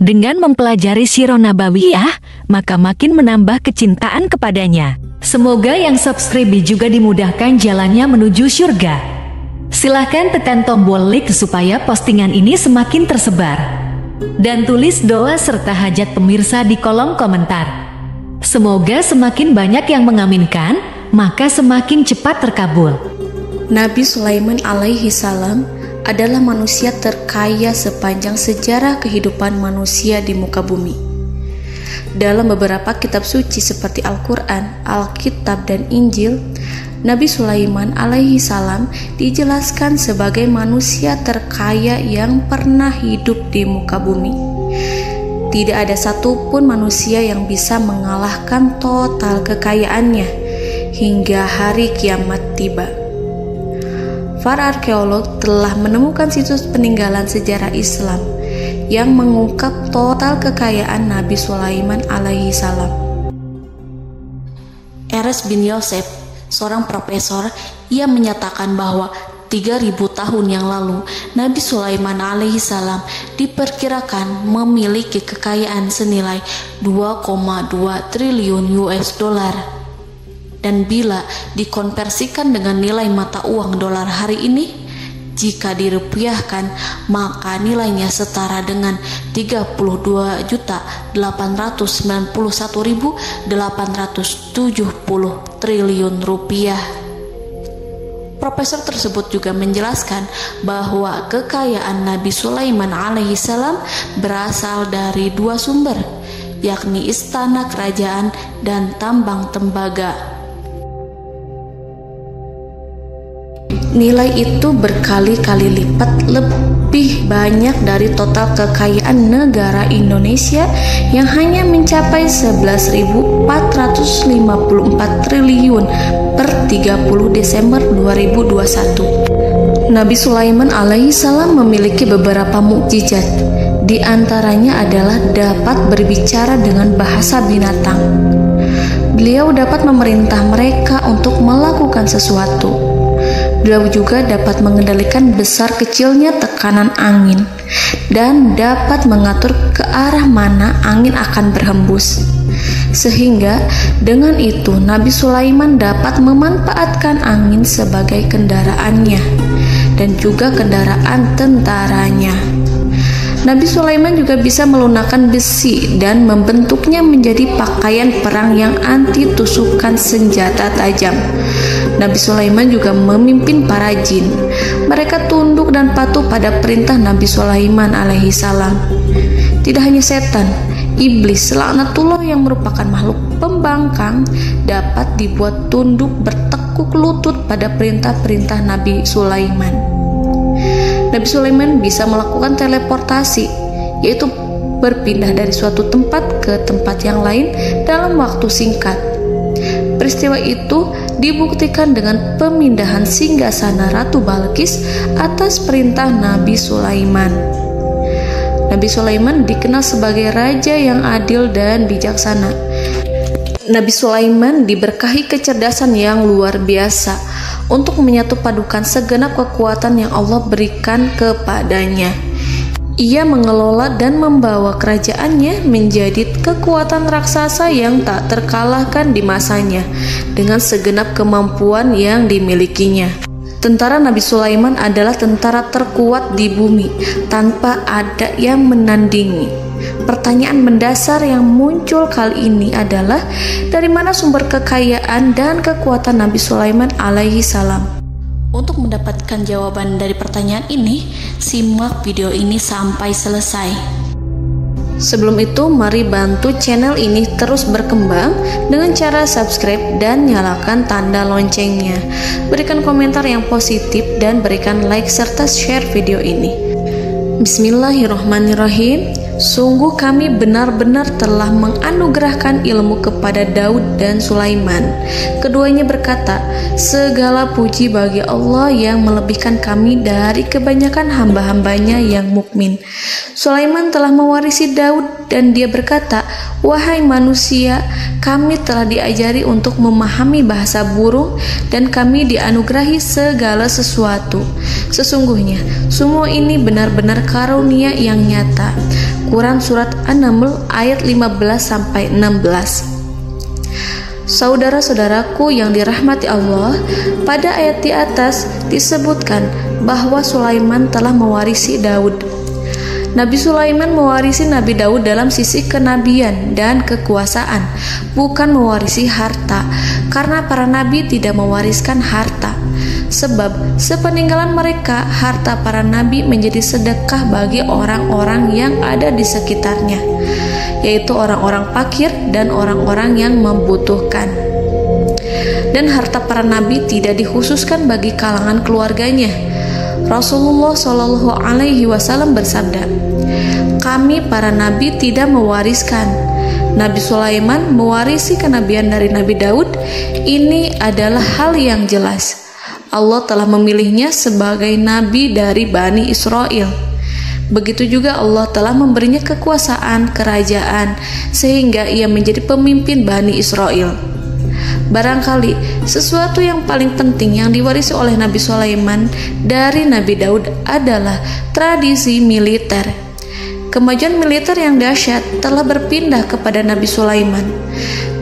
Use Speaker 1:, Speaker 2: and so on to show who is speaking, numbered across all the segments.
Speaker 1: Dengan mempelajari Sirah Nabawiyah, maka makin menambah kecintaan kepadanya. Semoga yang subscribe juga dimudahkan jalannya menuju surga. Silahkan tekan tombol like supaya postingan ini semakin tersebar. Dan tulis doa serta hajat pemirsa di kolom komentar. Semoga semakin banyak yang mengaminkan, maka semakin cepat terkabul.
Speaker 2: Nabi Sulaiman alaihi salam adalah manusia terkaya sepanjang sejarah kehidupan manusia di muka bumi. Dalam beberapa kitab suci seperti Al-Quran, Alkitab, dan Injil, Nabi Sulaiman alaihi salam dijelaskan sebagai manusia terkaya yang pernah hidup di muka bumi. Tidak ada satupun manusia yang bisa mengalahkan total kekayaannya hingga hari kiamat tiba. Para arkeolog telah menemukan situs peninggalan sejarah Islam yang mengungkap total kekayaan Nabi Sulaiman alaihi salam. Erez bin Yosef, seorang profesor, ia menyatakan bahwa 3000 tahun yang lalu Nabi Sulaiman alaihi salam diperkirakan memiliki kekayaan senilai 2,2 triliun US dollar. Dan bila dikonversikan dengan nilai mata uang dolar hari ini, jika dirupiahkan, maka nilainya setara dengan 32.891.870 triliun rupiah. Profesor tersebut juga menjelaskan bahwa kekayaan Nabi Sulaiman alaihi salam berasal dari dua sumber, yakni istana kerajaan dan tambang tembaga. Nilai itu berkali-kali lipat lebih banyak dari total kekayaan negara Indonesia yang hanya mencapai 11.454 triliun per 30 Desember 2021. Nabi Sulaiman alaihi salam memiliki beberapa mukjizat. Di antaranya adalah dapat berbicara dengan bahasa binatang. Beliau dapat memerintah mereka untuk melakukan sesuatu. Beliau juga dapat mengendalikan besar kecilnya tekanan angin dan dapat mengatur ke arah mana angin akan berhembus. Sehingga dengan itu Nabi Sulaiman dapat memanfaatkan angin sebagai kendaraannya dan juga kendaraan tentaranya. Nabi Sulaiman juga bisa melunakkan besi dan membentuknya menjadi pakaian perang yang anti tusukan senjata tajam. Nabi Sulaiman juga memimpin para jin. Mereka tunduk dan patuh pada perintah Nabi Sulaiman alaihi salam. Tidak hanya setan, iblis laknatullah yang merupakan makhluk pembangkang dapat dibuat tunduk bertekuk lutut pada perintah-perintah Nabi Sulaiman. Nabi Sulaiman bisa melakukan teleportasi, yaitu berpindah dari suatu tempat ke tempat yang lain dalam waktu singkat. Peristiwa itu dibuktikan dengan pemindahan singgasana Ratu Balqis atas perintah Nabi Sulaiman. Nabi Sulaiman dikenal sebagai raja yang adil dan bijaksana. Nabi Sulaiman diberkahi kecerdasan yang luar biasa untuk menyatu padukan segenap kekuatan yang Allah berikan kepadanya. Ia mengelola dan membawa kerajaannya menjadi kekuatan raksasa yang tak terkalahkan di masanya dengan segenap kemampuan yang dimilikinya. Tentara Nabi Sulaiman adalah tentara terkuat di bumi tanpa ada yang menandingi. Pertanyaan mendasar yang muncul kali ini adalah dari mana sumber kekayaan dan kekuatan Nabi Sulaiman alaihi salam? Untuk mendapatkan jawaban dari pertanyaan ini, simak video ini sampai selesai. Sebelum itu, mari bantu channel ini terus berkembang dengan cara subscribe dan nyalakan tanda loncengnya. Berikan komentar yang positif dan berikan like serta share video ini. Bismillahirrahmanirrahim. Sungguh kami benar-benar telah menganugerahkan ilmu kepada Daud dan Sulaiman. Keduanya berkata, segala puji bagi Allah yang melebihkan kami dari kebanyakan hamba-hambanya yang mukmin. Sulaiman telah mewarisi Daud dan dia berkata, wahai manusia, kami telah diajari untuk memahami bahasa burung dan kami dianugerahi segala sesuatu. Sesungguhnya semua ini benar-benar karunia yang nyata. Quran Surat An-Naml ayat 15-16. Saudara-saudaraku yang dirahmati Allah, pada ayat di atas disebutkan bahwa Sulaiman telah mewarisi Daud. Nabi Sulaiman mewarisi Nabi Daud dalam sisi kenabian dan kekuasaan, bukan mewarisi harta, karena para nabi tidak mewariskan harta. Sebab sepeninggalan mereka, harta para nabi menjadi sedekah bagi orang-orang yang ada di sekitarnya, yaitu orang-orang fakir dan orang-orang yang membutuhkan. Dan harta para nabi tidak dikhususkan bagi kalangan keluarganya. Rasulullah Shallallahu Alaihi Wasallam bersabda, "Kami para nabi tidak mewariskan. Nabi Sulaiman mewarisi kenabian dari Nabi Daud. Ini adalah hal yang jelas. Allah telah memilihnya sebagai nabi dari Bani Israel. Begitu juga Allah telah memberinya kekuasaan kerajaan sehingga ia menjadi pemimpin Bani Israel." Barangkali sesuatu yang paling penting yang diwarisi oleh Nabi Sulaiman dari Nabi Daud adalah tradisi militer. Kemajuan militer yang dahsyat telah berpindah kepada Nabi Sulaiman.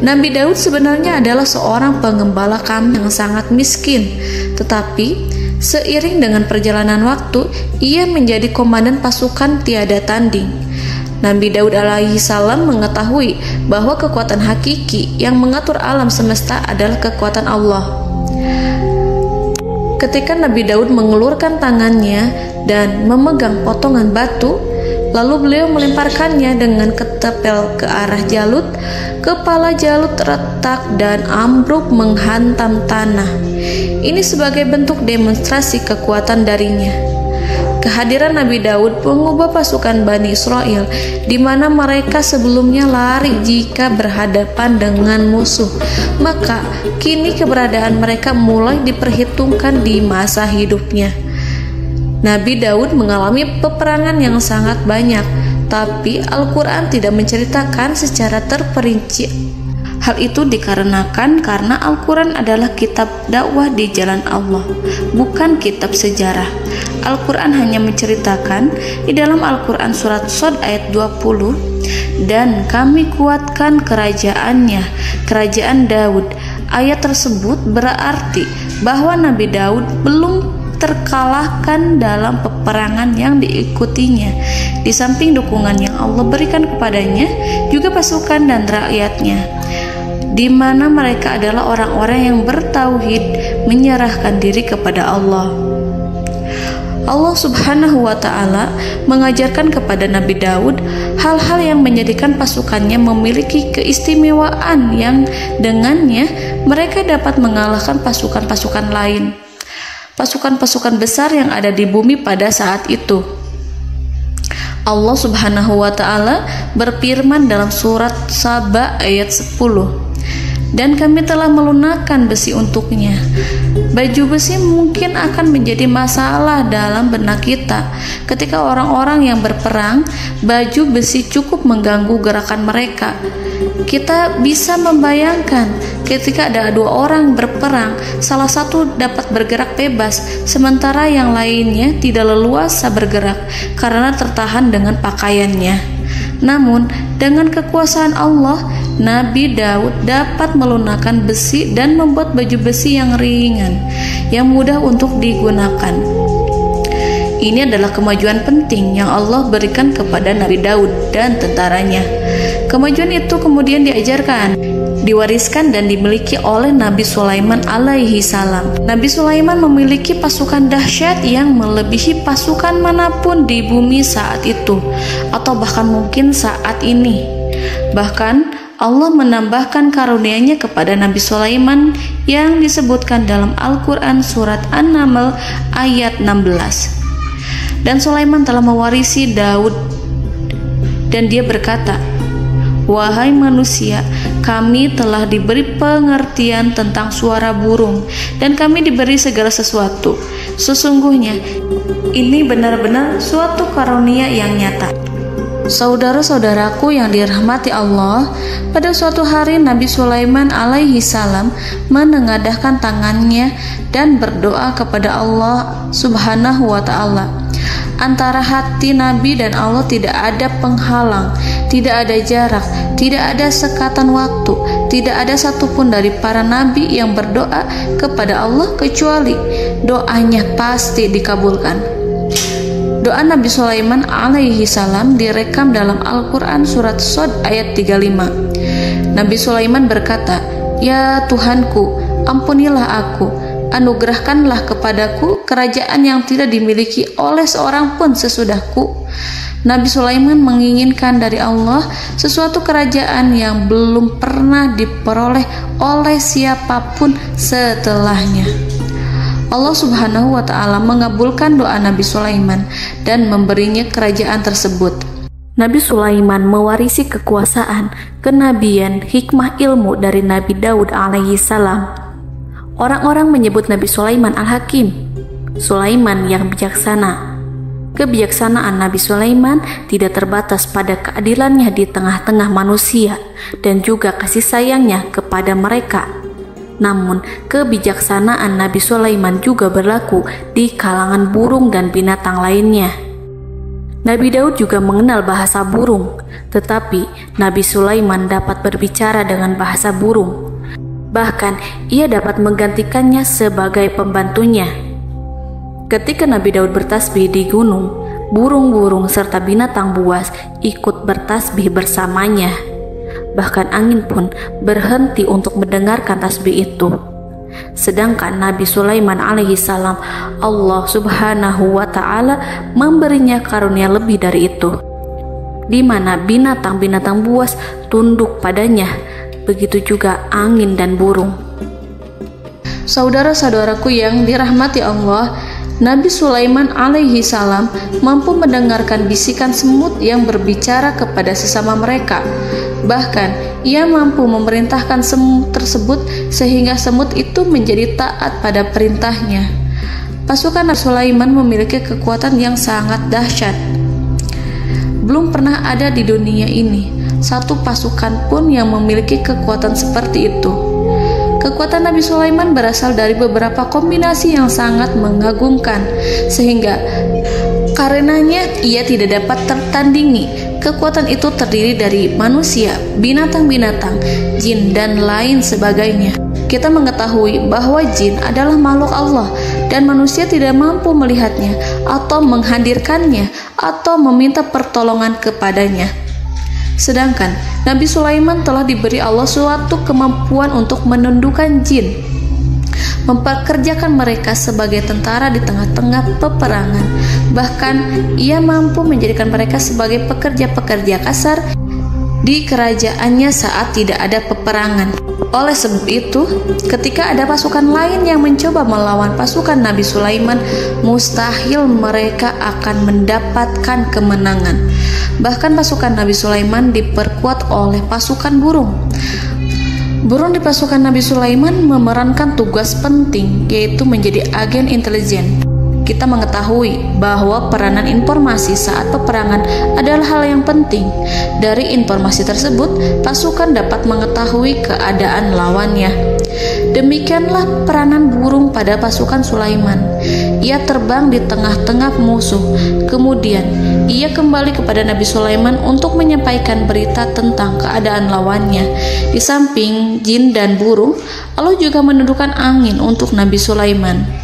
Speaker 2: Nabi Daud sebenarnya adalah seorang pengembala kambing yang sangat miskin, tetapi seiring dengan perjalanan waktu, ia menjadi komandan pasukan tiada tanding. Nabi Daud alaihi salam mengetahui bahwa kekuatan hakiki yang mengatur alam semesta adalah kekuatan Allah. Ketika Nabi Daud mengulurkan tangannya dan memegang potongan batu, lalu beliau melemparkannya dengan ketepel ke arah Jalut, kepala Jalut retak dan ambruk menghantam tanah. Ini sebagai bentuk demonstrasi kekuatan darinya. Kehadiran Nabi Daud mengubah pasukan Bani Israel, di mana mereka sebelumnya lari jika berhadapan dengan musuh. Maka kini keberadaan mereka mulai diperhitungkan di masa hidupnya. Nabi Daud mengalami peperangan yang sangat banyak, tapi Al-Quran tidak menceritakan secara terperinci. Hal itu dikarenakan karena Al-Quran adalah kitab dakwah di jalan Allah, bukan kitab sejarah. Al-Quran hanya menceritakan di dalam Al-Quran surat Shad ayat 20, "Dan kami kuatkan kerajaannya, kerajaan Daud." Ayat tersebut berarti bahwa Nabi Daud belum terkalahkan dalam peperangan yang diikutinya. Di samping dukungan yang Allah berikan kepadanya, juga pasukan dan rakyatnya, di mana mereka adalah orang-orang yang bertauhid, menyerahkan diri kepada Allah. Allah Subhanahu wa Ta'ala mengajarkan kepada Nabi Daud hal-hal yang menjadikan pasukannya memiliki keistimewaan yang dengannya mereka dapat mengalahkan pasukan-pasukan lain, pasukan-pasukan besar yang ada di bumi pada saat itu. Allah Subhanahu wa Ta'ala berfirman dalam surat Saba ayat 10, "Dan kami telah melunakkan besi untuknya." Baju besi mungkin akan menjadi masalah dalam benak kita. Ketika orang-orang yang berperang, baju besi cukup mengganggu gerakan mereka. Kita bisa membayangkan ketika ada dua orang berperang, salah satu dapat bergerak bebas, sementara yang lainnya tidak leluasa bergerak karena tertahan dengan pakaiannya. Namun, dengan kekuasaan Allah, Nabi Daud dapat melunakkan besi dan membuat baju besi yang ringan, yang mudah untuk digunakan. Ini adalah kemajuan penting yang Allah berikan kepada Nabi Daud dan tentaranya. Kemajuan itu kemudian diajarkan, diwariskan dan dimiliki oleh Nabi Sulaiman alaihi salam. Nabi Sulaiman memiliki pasukan dahsyat yang melebihi pasukan manapun di bumi saat itu, atau bahkan mungkin saat ini. Bahkan Allah menambahkan karunia-Nya kepada Nabi Sulaiman yang disebutkan dalam Al-Quran surat An-Naml ayat 16. "Dan Sulaiman telah mewarisi Daud, dan dia berkata, 'Wahai manusia, kami telah diberi pengertian tentang suara burung, dan kami diberi segala sesuatu. Sesungguhnya ini benar-benar suatu karunia yang nyata.'" Saudara-saudaraku yang dirahmati Allah, pada suatu hari Nabi Sulaiman alaihi salam menengadahkan tangannya dan berdoa kepada Allah Subhanahu wa Ta'ala. Antara hati Nabi dan Allah tidak ada penghalang, tidak ada jarak, tidak ada sekatan waktu, tidak ada satupun dari para nabi yang berdoa kepada Allah kecuali doanya pasti dikabulkan. Doa Nabi Sulaiman alaihi salam direkam dalam Al-Quran surat Shad ayat 35. Nabi Sulaiman berkata, "Ya Tuhanku, ampunilah aku, anugerahkanlah kepadaku kerajaan yang tidak dimiliki oleh seorang pun sesudahku." Nabi Sulaiman menginginkan dari Allah sesuatu kerajaan yang belum pernah diperoleh oleh siapapun setelahnya. Allah Subhanahu wa Ta'ala mengabulkan doa Nabi Sulaiman dan memberinya kerajaan tersebut. Nabi Sulaiman mewarisi kekuasaan, kenabian, hikmah ilmu dari Nabi Daud alaihi salam. Orang-orang menyebut Nabi Sulaiman Al-Hakim, Sulaiman yang bijaksana. Kebijaksanaan Nabi Sulaiman tidak terbatas pada keadilannya di tengah-tengah manusia dan juga kasih sayangnya kepada mereka. Namun, kebijaksanaan Nabi Sulaiman juga berlaku di kalangan burung dan binatang lainnya. Nabi Daud juga mengenal bahasa burung, tetapi Nabi Sulaiman dapat berbicara dengan bahasa burung. Bahkan, ia dapat menggantikannya sebagai pembantunya. Ketika Nabi Daud bertasbih di gunung, burung-burung serta binatang buas ikut bertasbih bersamanya. Bahkan angin pun berhenti untuk mendengarkan tasbih itu. Sedangkan Nabi Sulaiman alaihi salam, Allah Subhanahu wa Ta'ala memberinya karunia lebih dari itu, di mana binatang-binatang buas tunduk padanya, begitu juga angin dan burung. Saudara-saudaraku yang dirahmati Allah, Nabi Sulaiman alaihi salam mampu mendengarkan bisikan semut yang berbicara kepada sesama mereka. Bahkan, ia mampu memerintahkan semut tersebut sehingga semut itu menjadi taat pada perintahnya. Pasukan Nabi Sulaiman memiliki kekuatan yang sangat dahsyat. Belum pernah ada di dunia ini satu pasukan pun yang memiliki kekuatan seperti itu. Kekuatan Nabi Sulaiman berasal dari beberapa kombinasi yang sangat mengagumkan, sehingga karenanya ia tidak dapat tertandingi. Kekuatan itu terdiri dari manusia, binatang-binatang, jin, dan lain sebagainya. Kita mengetahui bahwa jin adalah makhluk Allah dan manusia tidak mampu melihatnya atau menghadirkannya atau meminta pertolongan kepadanya. Sedangkan Nabi Sulaiman telah diberi Allah suatu kemampuan untuk menundukkan jin, mempekerjakan mereka sebagai tentara di tengah-tengah peperangan. Bahkan ia mampu menjadikan mereka sebagai pekerja-pekerja kasar di kerajaannya saat tidak ada peperangan. Oleh sebab itu, ketika ada pasukan lain yang mencoba melawan pasukan Nabi Sulaiman, mustahil mereka akan mendapatkan kemenangan. Bahkan pasukan Nabi Sulaiman diperkuat oleh pasukan burung. Burung di pasukan Nabi Sulaiman memerankan tugas penting, yaitu menjadi agen intelijen. Kita mengetahui bahwa peranan informasi saat peperangan adalah hal yang penting. Dari informasi tersebut, pasukan dapat mengetahui keadaan lawannya. Demikianlah peranan burung pada pasukan Sulaiman. Ia terbang di tengah-tengah musuh. Kemudian, ia kembali kepada Nabi Sulaiman untuk menyampaikan berita tentang keadaan lawannya. Di samping jin dan burung, Allah juga menundukkan angin untuk Nabi Sulaiman.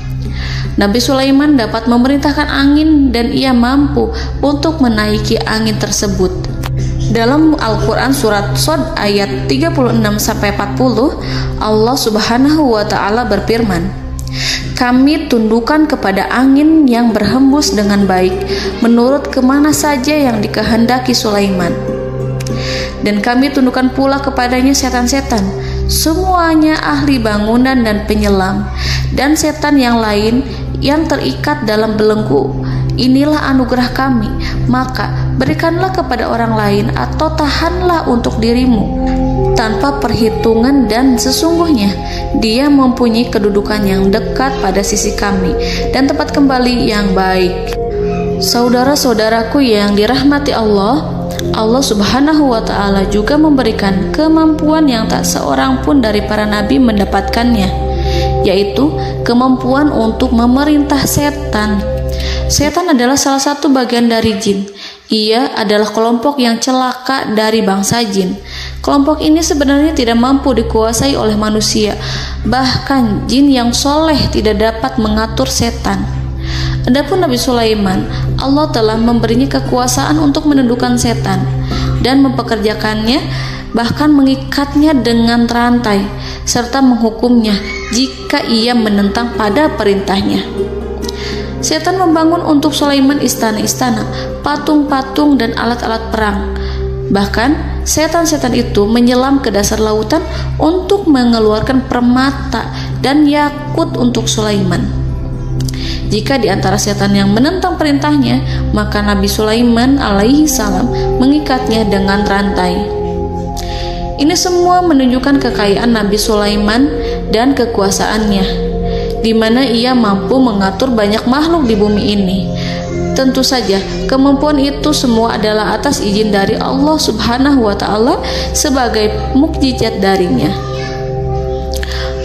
Speaker 2: Nabi Sulaiman dapat memerintahkan angin dan ia mampu untuk menaiki angin tersebut. Dalam Al-Quran surat Shad ayat 36-40, Allah Subhanahu wa Ta'ala berfirman, "Kami tundukkan kepada angin yang berhembus dengan baik menurut kemana saja yang dikehendaki Sulaiman. Dan kami tundukkan pula kepadanya setan-setan, semuanya ahli bangunan dan penyelam, dan setan yang lain yang terikat dalam belenggu. Inilah anugerah kami, maka berikanlah kepada orang lain atau tahanlah untuk dirimu tanpa perhitungan, dan sesungguhnya dia mempunyai kedudukan yang dekat pada sisi kami dan tempat kembali yang baik." Saudara-saudaraku yang dirahmati Allah, Allah Subhanahu wa Ta'ala juga memberikan kemampuan yang tak seorang pun dari para nabi mendapatkannya, yaitu kemampuan untuk memerintah setan. Setan adalah salah satu bagian dari jin. Ia adalah kelompok yang celaka dari bangsa jin. Kelompok ini sebenarnya tidak mampu dikuasai oleh manusia. Bahkan jin yang soleh tidak dapat mengatur setan. Adapun Nabi Sulaiman, Allah telah memberinya kekuasaan untuk menundukkan setan dan mempekerjakannya, bahkan mengikatnya dengan rantai serta menghukumnya jika ia menentang pada perintahnya. Setan membangun untuk Sulaiman istana-istana, patung-patung, dan alat-alat perang. Bahkan setan-setan itu menyelam ke dasar lautan untuk mengeluarkan permata dan yakut untuk Sulaiman. Jika di antara setan yang menentang perintahnya, maka Nabi Sulaiman alaihi salam mengikatnya dengan rantai. Ini semua menunjukkan kekayaan Nabi Sulaiman dan kekuasaannya, di mana ia mampu mengatur banyak makhluk di bumi ini. Tentu saja, kemampuan itu semua adalah atas izin dari Allah Subhanahu wa Ta'ala sebagai mukjizat darinya.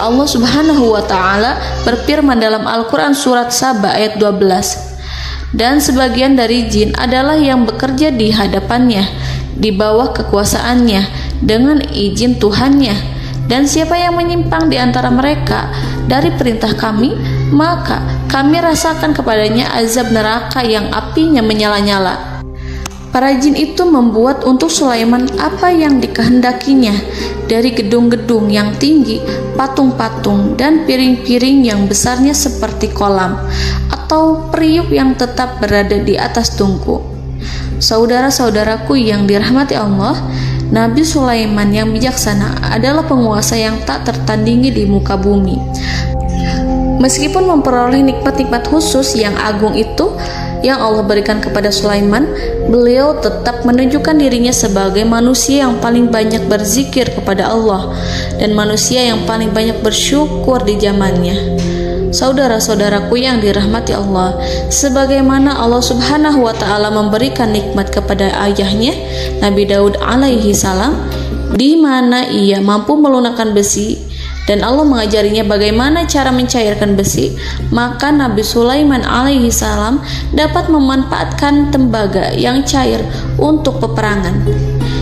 Speaker 2: Allah Subhanahu wa Ta'ala berfirman dalam Al-Quran surat Saba ayat 12, dan sebagian dari jin adalah yang bekerja di hadapannya, di bawah kekuasaannya, dengan izin Tuhannya. Dan siapa yang menyimpang di antara mereka dari perintah kami, maka kami rasakan kepadanya azab neraka yang apinya menyala-nyala. Para jin itu membuat untuk Sulaiman apa yang dikehendakinya, dari gedung-gedung yang tinggi, patung-patung, dan piring-piring yang besarnya seperti kolam, atau periuk yang tetap berada di atas tungku. Saudara-saudaraku yang dirahmati Allah, Nabi Sulaiman yang bijaksana adalah penguasa yang tak tertandingi di muka bumi. Meskipun memperoleh nikmat-nikmat khusus yang agung itu yang Allah berikan kepada Sulaiman, beliau tetap menunjukkan dirinya sebagai manusia yang paling banyak berzikir kepada Allah dan manusia yang paling banyak bersyukur di zamannya. Saudara-saudaraku yang dirahmati Allah, sebagaimana Allah Subhanahu wa Ta'ala memberikan nikmat kepada ayahnya Nabi Daud alaihi salam, di mana ia mampu melunakkan besi, dan Allah mengajarinya bagaimana cara mencairkan besi, maka Nabi Sulaiman alaihi salam dapat memanfaatkan tembaga yang cair untuk peperangan.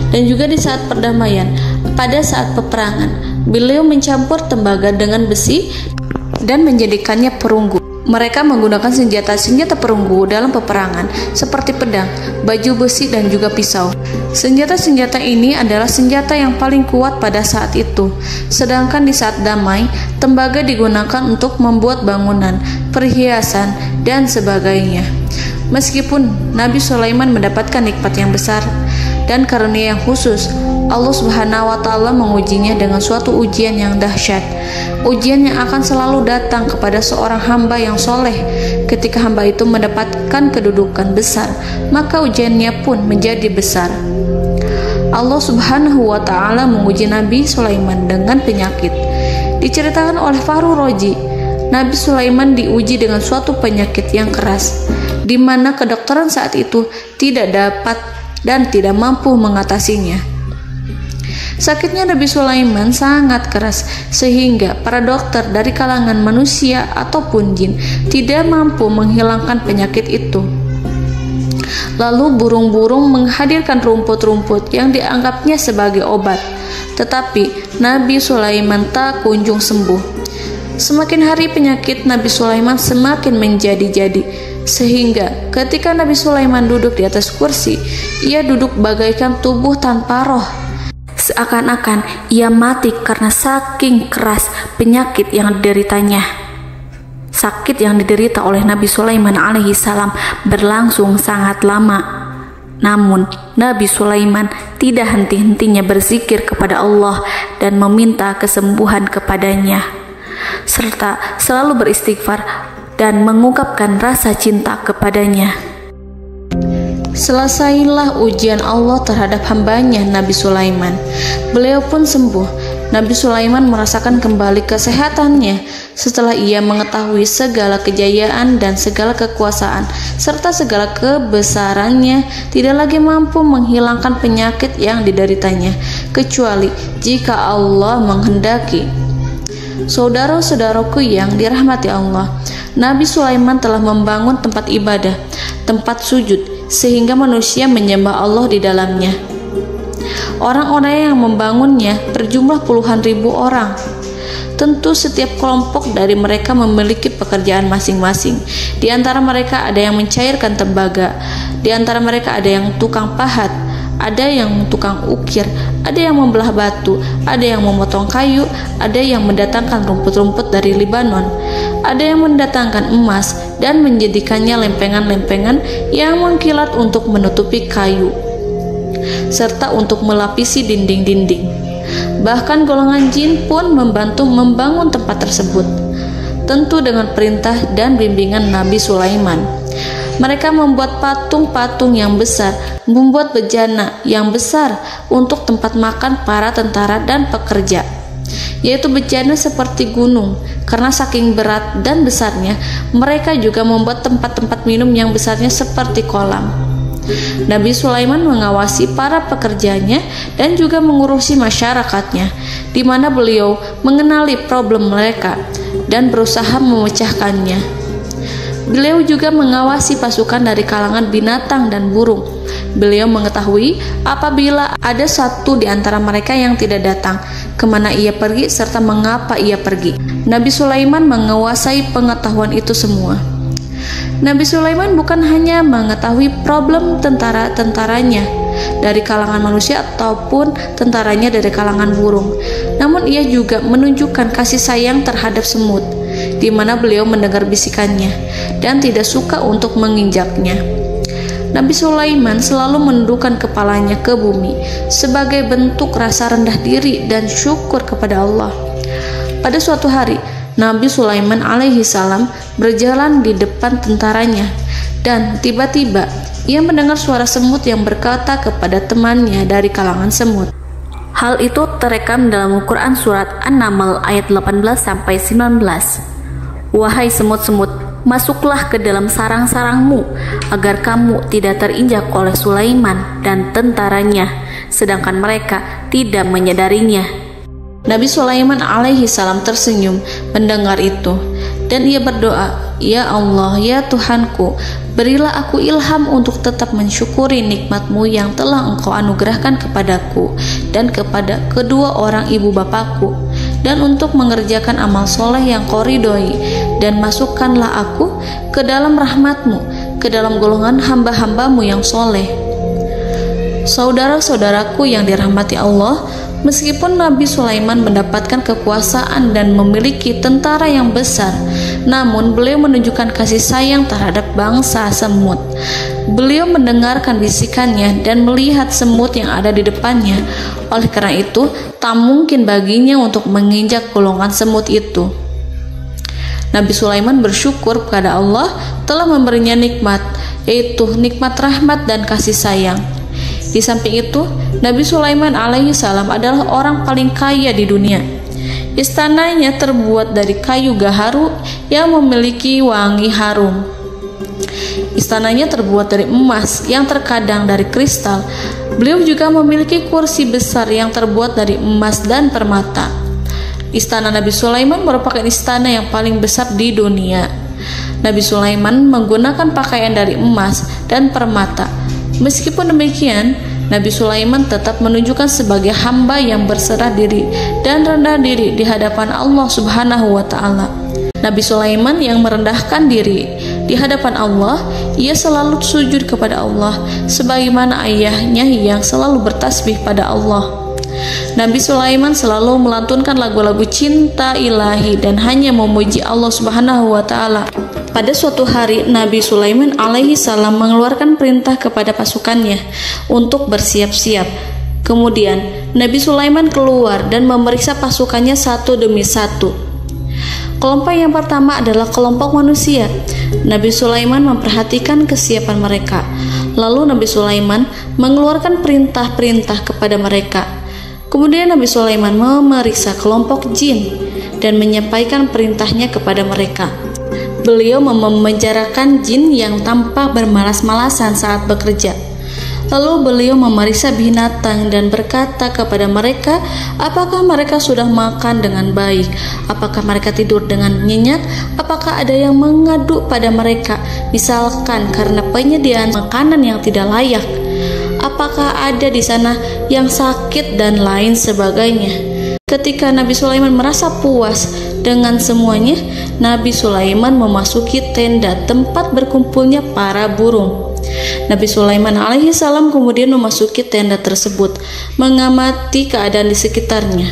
Speaker 2: Dan juga di saat perdamaian, pada saat peperangan, beliau mencampur tembaga dengan besi dan menjadikannya perunggu. Mereka menggunakan senjata-senjata perunggu dalam peperangan seperti pedang, baju besi, dan juga pisau. Senjata-senjata ini adalah senjata yang paling kuat pada saat itu. Sedangkan di saat damai, tembaga digunakan untuk membuat bangunan, perhiasan, dan sebagainya. Meskipun Nabi Sulaiman mendapatkan nikmat yang besar dan karunia yang khusus, Allah Subhanahu wa Ta'ala mengujinya dengan suatu ujian yang dahsyat. Ujian yang akan selalu datang kepada seorang hamba yang soleh. Ketika hamba itu mendapatkan kedudukan besar, maka ujiannya pun menjadi besar. Allah Subhanahu wa Ta'ala menguji Nabi Sulaiman dengan penyakit. Diceritakan oleh Fahru Roji, Nabi Sulaiman diuji dengan suatu penyakit yang keras, di mana kedokteran saat itu tidak dapat dan tidak mampu mengatasinya. Sakitnya Nabi Sulaiman sangat keras sehingga para dokter dari kalangan manusia ataupun jin tidak mampu menghilangkan penyakit itu. Lalu burung-burung menghadirkan rumput-rumput yang dianggapnya sebagai obat, tetapi Nabi Sulaiman tak kunjung sembuh. Semakin hari penyakit Nabi Sulaiman semakin menjadi-jadi, sehingga ketika Nabi Sulaiman duduk di atas kursi, ia duduk bagaikan tubuh tanpa roh. Seakan-akan ia mati karena saking keras penyakit yang dideritanya. Sakit yang diderita oleh Nabi Sulaiman alaihi salam berlangsung sangat lama. Namun Nabi Sulaiman tidak henti-hentinya berzikir kepada Allah dan meminta kesembuhan kepadanya, serta selalu beristighfar dan mengungkapkan rasa cinta kepadanya. Selesailah ujian Allah terhadap hambanya Nabi Sulaiman. Beliau pun sembuh. Nabi Sulaiman merasakan kembali kesehatannya setelah ia mengetahui segala kejayaan dan segala kekuasaan serta segala kebesarannya tidak lagi mampu menghilangkan penyakit yang dideritanya kecuali jika Allah menghendaki. Saudara-saudaraku yang dirahmati Allah, Nabi Sulaiman telah membangun tempat ibadah, tempat sujud, sehingga manusia menyembah Allah di dalamnya. Orang-orang yang membangunnya berjumlah puluhan ribu orang. Tentu setiap kelompok dari mereka memiliki pekerjaan masing-masing. Di antara mereka ada yang mencairkan tembaga, di antara mereka ada yang tukang pahat, ada yang tukang ukir, ada yang membelah batu, ada yang memotong kayu, ada yang mendatangkan rumput-rumput dari Libanon, ada yang mendatangkan emas dan menjadikannya lempengan-lempengan yang mengkilat untuk menutupi kayu, serta untuk melapisi dinding-dinding. Bahkan golongan jin pun membantu membangun tempat tersebut, tentu dengan perintah dan bimbingan Nabi Sulaiman. Mereka membuat patung-patung yang besar, membuat bejana yang besar untuk tempat makan para tentara dan pekerja, yaitu bejana seperti gunung. Karena saking berat dan besarnya, mereka juga membuat tempat-tempat minum yang besarnya seperti kolam. Nabi Sulaiman mengawasi para pekerjanya dan juga mengurusi masyarakatnya, di mana beliau mengenali problem mereka dan berusaha memecahkannya. Beliau juga mengawasi pasukan dari kalangan binatang dan burung. Beliau mengetahui apabila ada satu di antara mereka yang tidak datang, kemana ia pergi, serta mengapa ia pergi. Nabi Sulaiman menguasai pengetahuan itu semua. Nabi Sulaiman bukan hanya mengetahui problem tentara-tentaranya dari kalangan manusia ataupun tentaranya dari kalangan burung, namun ia juga menunjukkan kasih sayang terhadap semut, di mana beliau mendengar bisikannya dan tidak suka untuk menginjaknya. Nabi Sulaiman selalu menundukkan kepalanya ke bumi sebagai bentuk rasa rendah diri dan syukur kepada Allah. Pada suatu hari, Nabi Sulaiman alaihi salam berjalan di depan tentaranya dan tiba-tiba ia mendengar suara semut yang berkata kepada temannya dari kalangan semut. Hal itu terekam dalam Al-Quran surat An-Naml ayat 18-19. Wahai semut-semut, masuklah ke dalam sarang-sarangmu agar kamu tidak terinjak oleh Sulaiman dan tentaranya, sedangkan mereka tidak menyadarinya. Nabi Sulaiman alaihi salam tersenyum mendengar itu dan ia berdoa, "Ya Allah, ya Tuhanku, berilah aku ilham untuk tetap mensyukuri nikmat-Mu yang telah Engkau anugerahkan kepadaku dan kepada kedua orang ibu bapakku, dan untuk mengerjakan amal soleh yang Kau ridhoi, dan masukkanlah aku ke dalam rahmat-Mu, ke dalam golongan hamba-hamba-Mu yang soleh." Saudara-saudaraku yang dirahmati Allah, meskipun Nabi Sulaiman mendapatkan kekuasaan dan memiliki tentara yang besar, namun beliau menunjukkan kasih sayang terhadap bangsa semut. Beliau mendengarkan bisikannya dan melihat semut yang ada di depannya. Oleh karena itu, tak mungkin baginya untuk menginjak golongan semut itu. Nabi Sulaiman bersyukur kepada Allah telah memberinya nikmat, yaitu nikmat rahmat dan kasih sayang. Di samping itu, Nabi Sulaiman alaihi salam adalah orang paling kaya di dunia. Istananya terbuat dari kayu gaharu yang memiliki wangi harum. Istananya terbuat dari emas yang terkadang dari kristal. Beliau juga memiliki kursi besar yang terbuat dari emas dan permata. Istana Nabi Sulaiman merupakan istana yang paling besar di dunia. Nabi Sulaiman menggunakan pakaian dari emas dan permata. Meskipun demikian, Nabi Sulaiman tetap menunjukkan sebagai hamba yang berserah diri dan rendah diri di hadapan Allah Subhanahu wa Ta'ala. Nabi Sulaiman yang merendahkan diri di hadapan Allah, ia selalu sujud kepada Allah sebagaimana ayahnya yang selalu bertasbih pada Allah. Nabi Sulaiman selalu melantunkan lagu-lagu cinta ilahi dan hanya memuji Allah Subhanahu wa Ta'ala. Pada suatu hari, Nabi Sulaiman alaihi salam mengeluarkan perintah kepada pasukannya untuk bersiap-siap. Kemudian, Nabi Sulaiman keluar dan memeriksa pasukannya satu demi satu. Kelompok yang pertama adalah kelompok manusia. Nabi Sulaiman memperhatikan kesiapan mereka. Lalu Nabi Sulaiman mengeluarkan perintah-perintah kepada mereka. Kemudian Nabi Sulaiman memeriksa kelompok jin dan menyampaikan perintahnya kepada mereka. Beliau memenjarakan jin yang tampak bermalas-malasan saat bekerja. Lalu beliau memeriksa binatang dan berkata kepada mereka, apakah mereka sudah makan dengan baik? Apakah mereka tidur dengan nyenyak? Apakah ada yang mengadu pada mereka, misalkan karena penyediaan makanan yang tidak layak? Apakah ada di sana yang sakit dan lain sebagainya? Ketika Nabi Sulaiman merasa puas dengan semuanya, Nabi Sulaiman memasuki tenda tempat berkumpulnya para burung. Nabi Sulaiman alaihissalam kemudian memasuki tenda tersebut, mengamati keadaan di sekitarnya,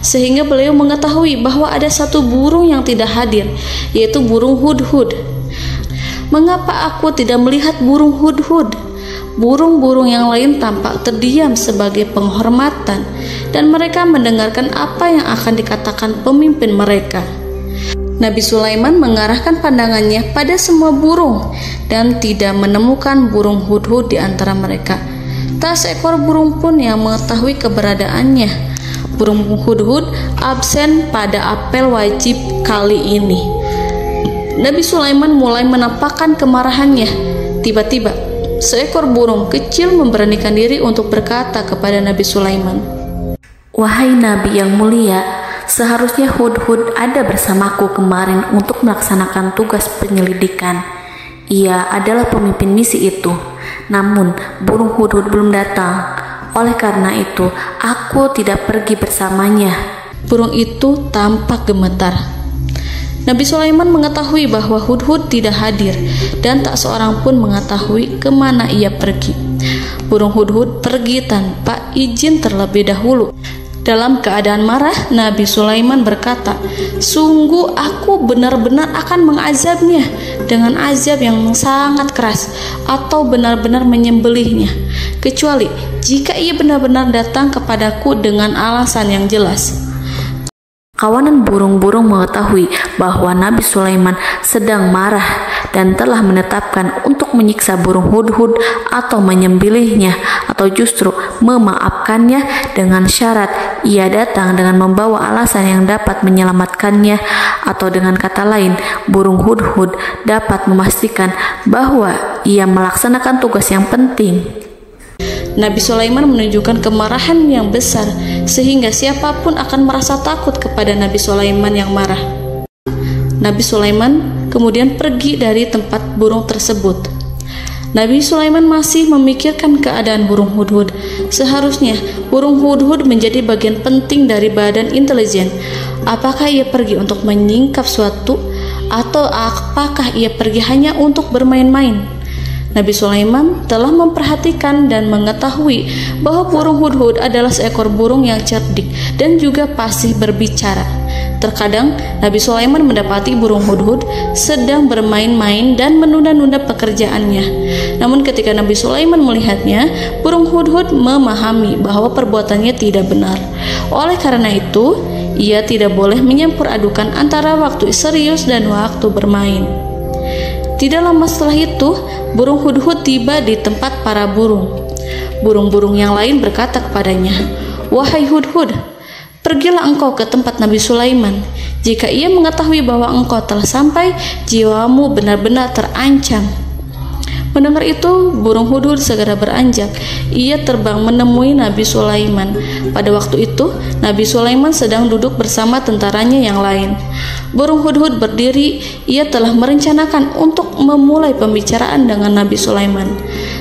Speaker 2: sehingga beliau mengetahui bahwa ada satu burung yang tidak hadir, yaitu burung hudhud. Mengapa aku tidak melihat burung hudhud? Burung-burung yang lain tampak terdiam sebagai penghormatan, dan mereka mendengarkan apa yang akan dikatakan pemimpin mereka. Nabi Sulaiman mengarahkan pandangannya pada semua burung dan tidak menemukan burung hudhud di antara mereka. Tak seekor burung pun yang mengetahui keberadaannya. Burung hudhud absen pada apel wajib kali ini. Nabi Sulaiman mulai menampakkan kemarahannya. Tiba-tiba, seekor burung kecil memberanikan diri untuk berkata kepada Nabi Sulaiman,
Speaker 3: "Wahai Nabi yang mulia, seharusnya hudhud ada bersamaku kemarin untuk melaksanakan tugas penyelidikan. Ia adalah pemimpin misi itu. Namun, burung hudhud belum datang. Oleh karena itu, aku tidak pergi bersamanya."
Speaker 2: Burung itu tampak gemetar. Nabi Sulaiman mengetahui bahwa hudhud tidak hadir dan tak seorang pun mengetahui kemana ia pergi. Burung hudhud pergi tanpa izin terlebih dahulu. Dalam keadaan marah, Nabi Sulaiman berkata, "Sungguh aku benar-benar akan mengazabnya dengan azab yang sangat keras, atau benar-benar menyembelihnya, kecuali jika ia benar-benar datang kepadaku dengan alasan yang jelas."
Speaker 3: Kawanan burung-burung mengetahui bahwa Nabi Sulaiman sedang marah dan telah menetapkan untuk menyiksa burung hudhud atau menyembelihnya, atau justru memaafkannya dengan syarat ia datang dengan membawa alasan yang dapat menyelamatkannya, atau dengan kata lain, burung hudhud dapat memastikan bahwa ia melaksanakan tugas yang penting.
Speaker 2: Nabi Sulaiman menunjukkan kemarahan yang besar, sehingga siapapun akan merasa takut kepada Nabi Sulaiman yang marah. Nabi Sulaiman kemudian pergi dari tempat burung tersebut. Nabi Sulaiman masih memikirkan keadaan burung hudhud. Seharusnya burung hudhud menjadi bagian penting dari badan intelijen. Apakah ia pergi untuk menyingkap suatu, atau apakah ia pergi hanya untuk bermain-main? Nabi Sulaiman telah memperhatikan dan mengetahui bahwa burung hudhud adalah seekor burung yang cerdik dan juga fasih berbicara. Terkadang Nabi Sulaiman mendapati burung hudhud sedang bermain-main dan menunda-nunda pekerjaannya. Namun ketika Nabi Sulaiman melihatnya, burung hudhud memahami bahwa perbuatannya tidak benar. Oleh karena itu, ia tidak boleh menyampur adukan antara waktu serius dan waktu bermain. Tidak lama setelah itu, burung hudhud tiba di tempat para burung. Burung-burung yang lain berkata kepadanya, "Wahai hudhud, pergilah engkau ke tempat Nabi Sulaiman. Jika ia mengetahui bahwa engkau telah sampai, jiwamu benar-benar terancam." Mendengar itu, burung hudhud segera beranjak. Ia terbang menemui Nabi Sulaiman. Pada waktu itu, Nabi Sulaiman sedang duduk bersama tentaranya yang lain. Burung hudhud berdiri. Ia telah merencanakan untuk memulai pembicaraan dengan Nabi Sulaiman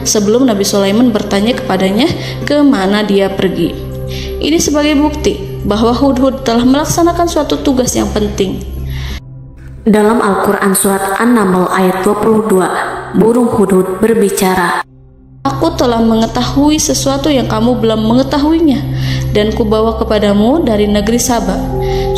Speaker 2: sebelum Nabi Sulaiman bertanya kepadanya kemana dia pergi. Ini sebagai bukti bahwa hudhud telah melaksanakan suatu tugas yang penting.
Speaker 3: Dalam Al-Quran Surat An-Naml ayat 22, burung hudhud berbicara,
Speaker 2: "Aku telah mengetahui sesuatu yang kamu belum mengetahuinya, dan kubawa kepadamu dari negeri Saba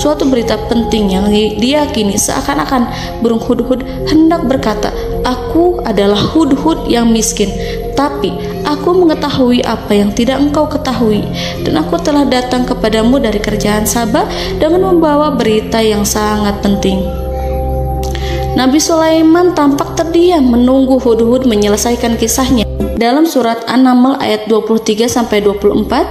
Speaker 2: suatu berita penting yang diyakini." Seakan-akan burung hudhud hendak berkata, "Aku adalah hudhud yang miskin, tapi aku mengetahui apa yang tidak engkau ketahui, dan aku telah datang kepadamu dari kerajaan Saba dengan membawa berita yang sangat penting." Nabi Sulaiman tampak terdiam menunggu hudhud menyelesaikan kisahnya. Dalam surat An-Naml ayat 23-24,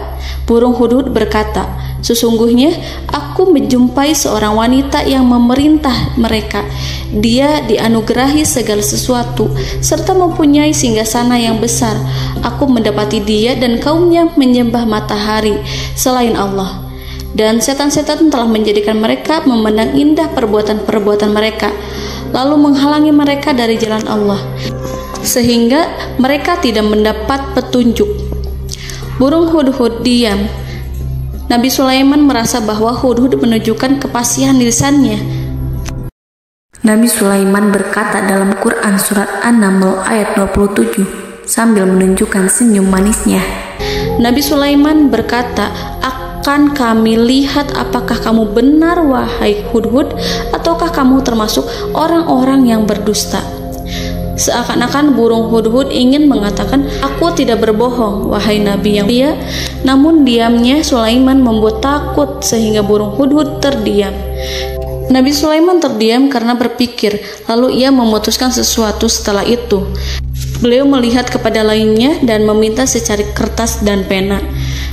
Speaker 2: burung hudhud berkata, Sesungguhnya aku menjumpai seorang wanita yang memerintah mereka. Dia dianugerahi segala sesuatu serta mempunyai singgasana yang besar. Aku mendapati dia dan kaumnya menyembah matahari selain Allah. Dan setan-setan telah menjadikan mereka memandang indah perbuatan-perbuatan mereka, lalu menghalangi mereka dari jalan Allah, sehingga mereka tidak mendapat petunjuk. Burung hudhud diam. Nabi Sulaiman merasa bahwa hudhud menunjukkan kepasihan lisannya.
Speaker 3: Nabi Sulaiman berkata dalam Quran surat An-Naml ayat 27 sambil menunjukkan senyum manisnya.
Speaker 2: Nabi Sulaiman berkata, "Akan kami lihat apakah kamu benar wahai hudhud, ataukah kamu termasuk orang-orang yang berdusta." Seakan-akan burung hudhud ingin mengatakan, "Aku tidak berbohong, wahai Nabi yang mulia." Namun diamnya Sulaiman membuat takut sehingga burung hudhud terdiam. Nabi Sulaiman terdiam karena berpikir, lalu ia memutuskan sesuatu setelah itu. Beliau melihat kepada lainnya dan meminta secari kertas dan pena.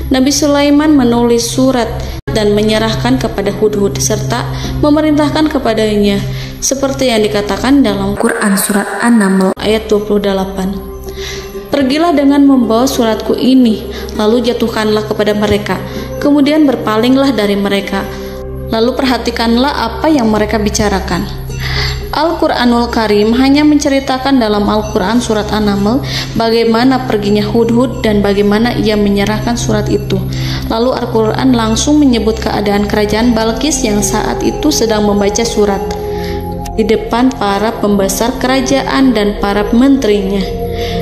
Speaker 2: Nabi Sulaiman menulis surat dan menyerahkan kepada hudhud serta memerintahkan kepadanya seperti yang dikatakan dalam
Speaker 3: Quran surat An-Naml
Speaker 2: ayat 28. "Pergilah dengan membawa suratku ini, lalu jatuhkanlah kepada mereka, kemudian berpalinglah dari mereka, lalu perhatikanlah apa yang mereka bicarakan." Al-Quranul Karim hanya menceritakan dalam Al-Quran surat An-Naml bagaimana perginya hudhud dan bagaimana ia menyerahkan surat itu. Lalu Al-Quran langsung menyebut keadaan kerajaan Balqis yang saat itu sedang membaca surat di depan para pembesar kerajaan dan para menterinya.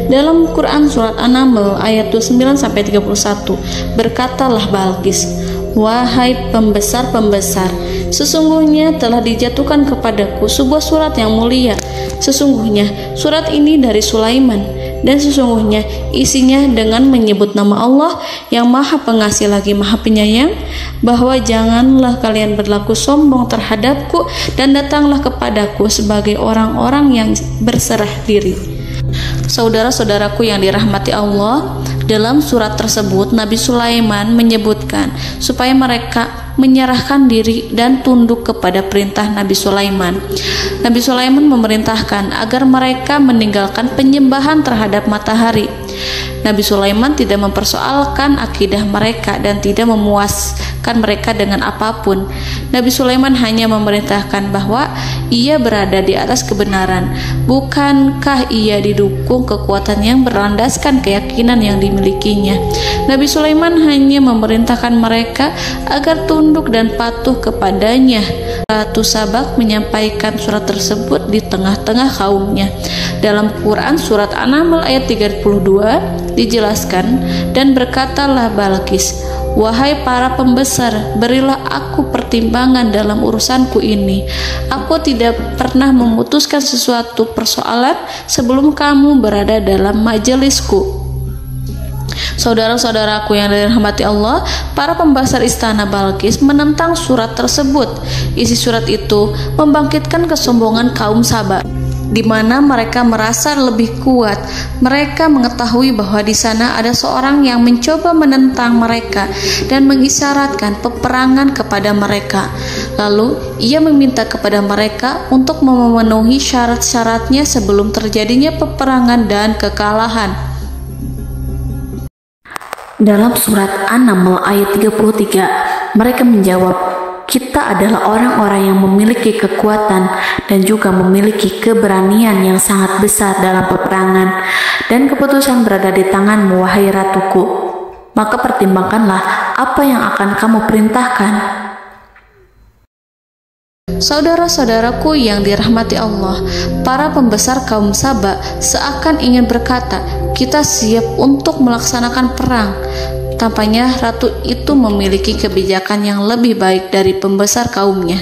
Speaker 2: Dalam Quran surat An-Naml ayat 29-31 berkatalah Balqis, "Wahai pembesar-pembesar, sesungguhnya telah dijatuhkan kepadaku sebuah surat yang mulia. Sesungguhnya surat ini dari Sulaiman, dan sesungguhnya isinya dengan menyebut nama Allah yang Maha Pengasih lagi Maha Penyayang, bahwa janganlah kalian berlaku sombong terhadapku dan datanglah kepadaku sebagai orang-orang yang berserah diri." Saudara-saudaraku yang dirahmati Allah, dalam surat tersebut Nabi Sulaiman menyebutkan supaya mereka menyerahkan diri dan tunduk kepada perintah Nabi Sulaiman. Nabi Sulaiman memerintahkan agar mereka meninggalkan penyembahan terhadap matahari. Nabi Sulaiman tidak mempersoalkan akidah mereka dan tidak memuaskan mereka dengan apapun. Nabi Sulaiman hanya memerintahkan bahwa ia berada di atas kebenaran. Bukankah ia didukung kekuatan yang berlandaskan keyakinan yang dimilikinya? Nabi Sulaiman hanya memerintahkan mereka agar tunduk dan patuh kepadanya. Ratu Sabak menyampaikan surat tersebut di tengah-tengah kaumnya. Dalam Quran surat An-Naml ayat 32 dijelaskan, "Dan berkatalah Balqis, wahai para pembesar, berilah aku pertimbangan dalam urusanku ini. Aku tidak pernah memutuskan sesuatu persoalan sebelum kamu berada dalam majelisku." Saudara-saudaraku yang dirahmati Allah, para pembesar istana Balqis menentang surat tersebut. Isi surat itu membangkitkan kesombongan kaum Sabak, di mana mereka merasa lebih kuat. Mereka mengetahui bahwa di sana ada seorang yang mencoba menentang mereka dan mengisyaratkan peperangan kepada mereka. Lalu ia meminta kepada mereka untuk memenuhi syarat-syaratnya sebelum terjadinya peperangan dan kekalahan.
Speaker 3: Dalam surat An-Naml ayat 33, mereka menjawab, "Kita adalah orang-orang yang memiliki kekuatan dan juga memiliki keberanian yang sangat besar dalam peperangan, dan keputusan berada di tanganmu, wahai ratuku. Maka pertimbangkanlah apa yang akan kamu perintahkan."
Speaker 2: Saudara-saudaraku yang dirahmati Allah, para pembesar kaum Sabak seakan ingin berkata, "Kita siap untuk melaksanakan perang." Tampaknya ratu itu memiliki kebijakan yang lebih baik dari pembesar kaumnya.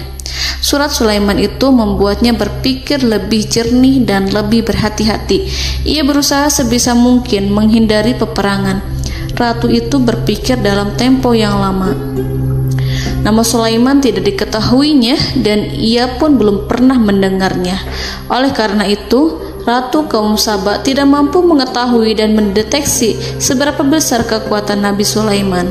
Speaker 2: Surat Sulaiman itu membuatnya berpikir lebih jernih dan lebih berhati-hati. Ia berusaha sebisa mungkin menghindari peperangan. Ratu itu berpikir dalam tempo yang lama. Nama Sulaiman tidak diketahuinya dan ia pun belum pernah mendengarnya. Oleh karena itu, Ratu kaum Saba tidak mampu mengetahui dan mendeteksi seberapa besar kekuatan Nabi Sulaiman.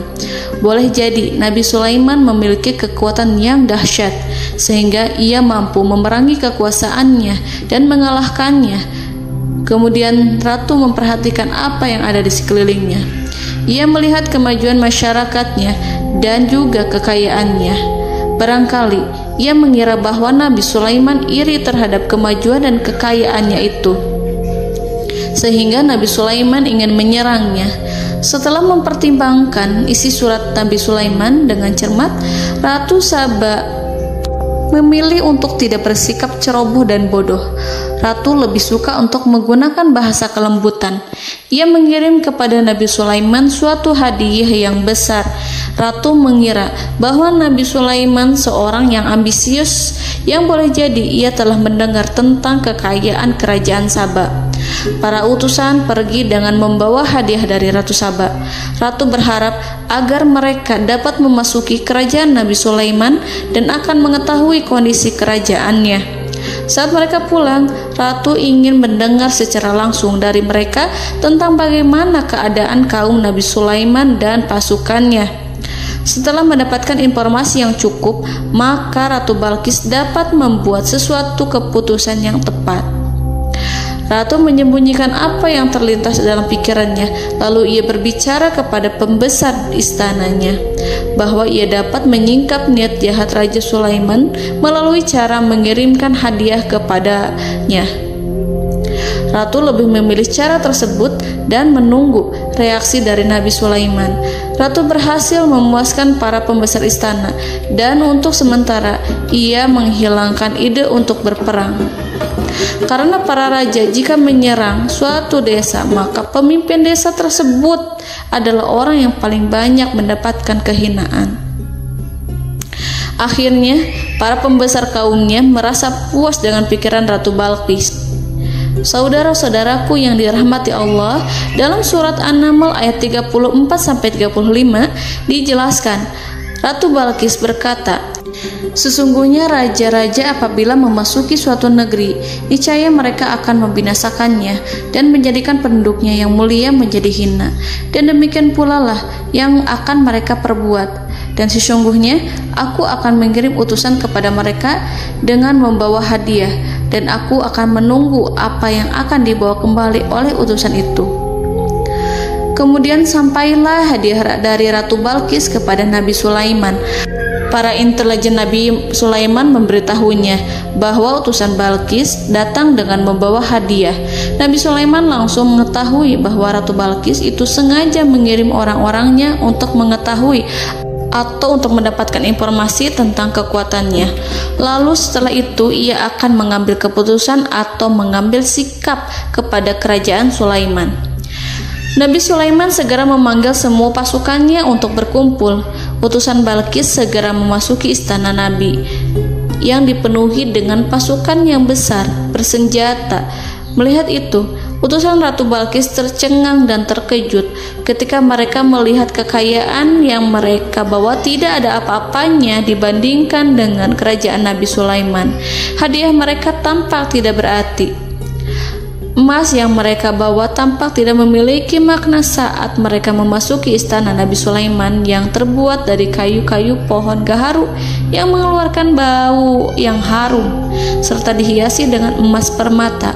Speaker 2: Boleh jadi Nabi Sulaiman memiliki kekuatan yang dahsyat, sehingga ia mampu memerangi kekuasaannya dan mengalahkannya. Kemudian Ratu memperhatikan apa yang ada di sekelilingnya. Ia melihat kemajuan masyarakatnya dan juga kekayaannya. Barangkali ia mengira bahwa Nabi Sulaiman iri terhadap kemajuan dan kekayaannya itu, sehingga Nabi Sulaiman ingin menyerangnya. Setelah mempertimbangkan isi surat Nabi Sulaiman dengan cermat, Ratu Saba memilih untuk tidak bersikap ceroboh dan bodoh. Ratu lebih suka untuk menggunakan bahasa kelembutan. Ia mengirim kepada Nabi Sulaiman suatu hadiah yang besar. Ratu mengira bahwa Nabi Sulaiman seorang yang ambisius, yang boleh jadi ia telah mendengar tentang kekayaan kerajaan Saba. Para utusan pergi dengan membawa hadiah dari Ratu Saba. Ratu berharap agar mereka dapat memasuki kerajaan Nabi Sulaiman dan akan mengetahui kondisi kerajaannya. Saat mereka pulang, Ratu ingin mendengar secara langsung dari mereka tentang bagaimana keadaan kaum Nabi Sulaiman dan pasukannya. Setelah mendapatkan informasi yang cukup, maka Ratu Balqis dapat membuat sesuatu keputusan yang tepat. Ratu menyembunyikan apa yang terlintas dalam pikirannya, lalu ia berbicara kepada pembesar istananya bahwa ia dapat menyingkap niat jahat Raja Sulaiman melalui cara mengirimkan hadiah kepadanya. Ratu lebih memilih cara tersebut dan menunggu reaksi dari Nabi Sulaiman. Ratu berhasil memuaskan para pembesar istana, dan untuk sementara ia menghilangkan ide untuk berperang. Karena para raja jika menyerang suatu desa, maka pemimpin desa tersebut adalah orang yang paling banyak mendapatkan kehinaan. Akhirnya, para pembesar kaumnya merasa puas dengan pikiran Ratu Balqis. Saudara-saudaraku yang dirahmati Allah, dalam surat An-Naml ayat 34-35 dijelaskan, Ratu Balqis berkata, "Sesungguhnya raja-raja apabila memasuki suatu negeri, niscaya mereka akan membinasakannya dan menjadikan penduduknya yang mulia menjadi hina, dan demikian pula lah yang akan mereka perbuat. Dan sesungguhnya aku akan mengirim utusan kepada mereka dengan membawa hadiah, dan aku akan menunggu apa yang akan dibawa kembali oleh utusan itu." Kemudian sampailah hadiah dari Ratu Balqis kepada Nabi Sulaiman. Para intelijen Nabi Sulaiman memberitahunya bahwa utusan Balqis datang dengan membawa hadiah. Nabi Sulaiman langsung mengetahui bahwa Ratu Balqis itu sengaja mengirim orang-orangnya untuk mengetahui atau untuk mendapatkan informasi tentang kekuatannya. Lalu setelah itu ia akan mengambil keputusan atau mengambil sikap kepada kerajaan Sulaiman. Nabi Sulaiman segera memanggil semua pasukannya untuk berkumpul. Utusan Balqis segera memasuki istana Nabi yang dipenuhi dengan pasukan yang besar bersenjata. Melihat itu, utusan Ratu Balqis tercengang dan terkejut ketika mereka melihat kekayaan yang mereka bawa tidak ada apa-apanya dibandingkan dengan kerajaan Nabi Sulaiman. Hadiah mereka tampak tidak berarti. Emas yang mereka bawa tampak tidak memiliki makna saat mereka memasuki istana Nabi Sulaiman yang terbuat dari kayu-kayu pohon gaharu yang mengeluarkan bau yang harum serta dihiasi dengan emas permata.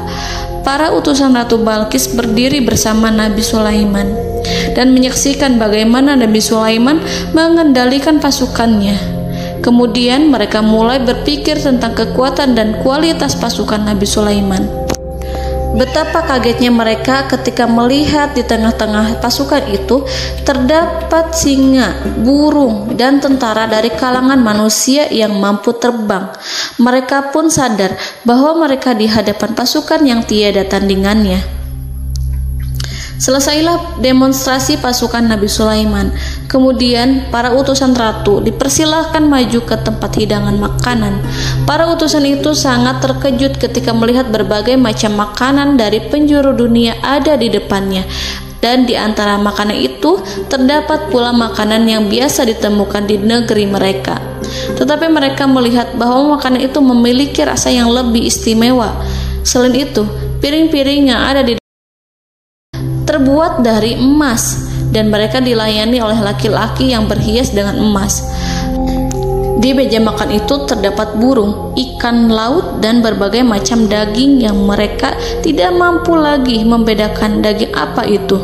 Speaker 2: Para utusan Ratu Balqis berdiri bersama Nabi Sulaiman dan menyaksikan bagaimana Nabi Sulaiman mengendalikan pasukannya. Kemudian mereka mulai berpikir tentang kekuatan dan kualitas pasukan Nabi Sulaiman. Betapa kagetnya mereka ketika melihat di tengah-tengah pasukan itu terdapat singa, burung, dan tentara dari kalangan manusia yang mampu terbang. Mereka pun sadar bahwa mereka di hadapan pasukan yang tiada tandingannya. Selesailah demonstrasi pasukan Nabi Sulaiman. Kemudian para utusan ratu dipersilahkan maju ke tempat hidangan makanan. Para utusan itu sangat terkejut ketika melihat berbagai macam makanan dari penjuru dunia ada di depannya. Dan di antara makanan itu terdapat pula makanan yang biasa ditemukan di negeri mereka. Tetapi mereka melihat bahwa makanan itu memiliki rasa yang lebih istimewa. Selain itu, Piring-piring yang ada di terbuat dari emas, dan mereka dilayani oleh laki-laki yang berhias dengan emas. Di meja makan itu terdapat burung, ikan laut, dan berbagai macam daging yang mereka tidak mampu lagi membedakan daging apa itu.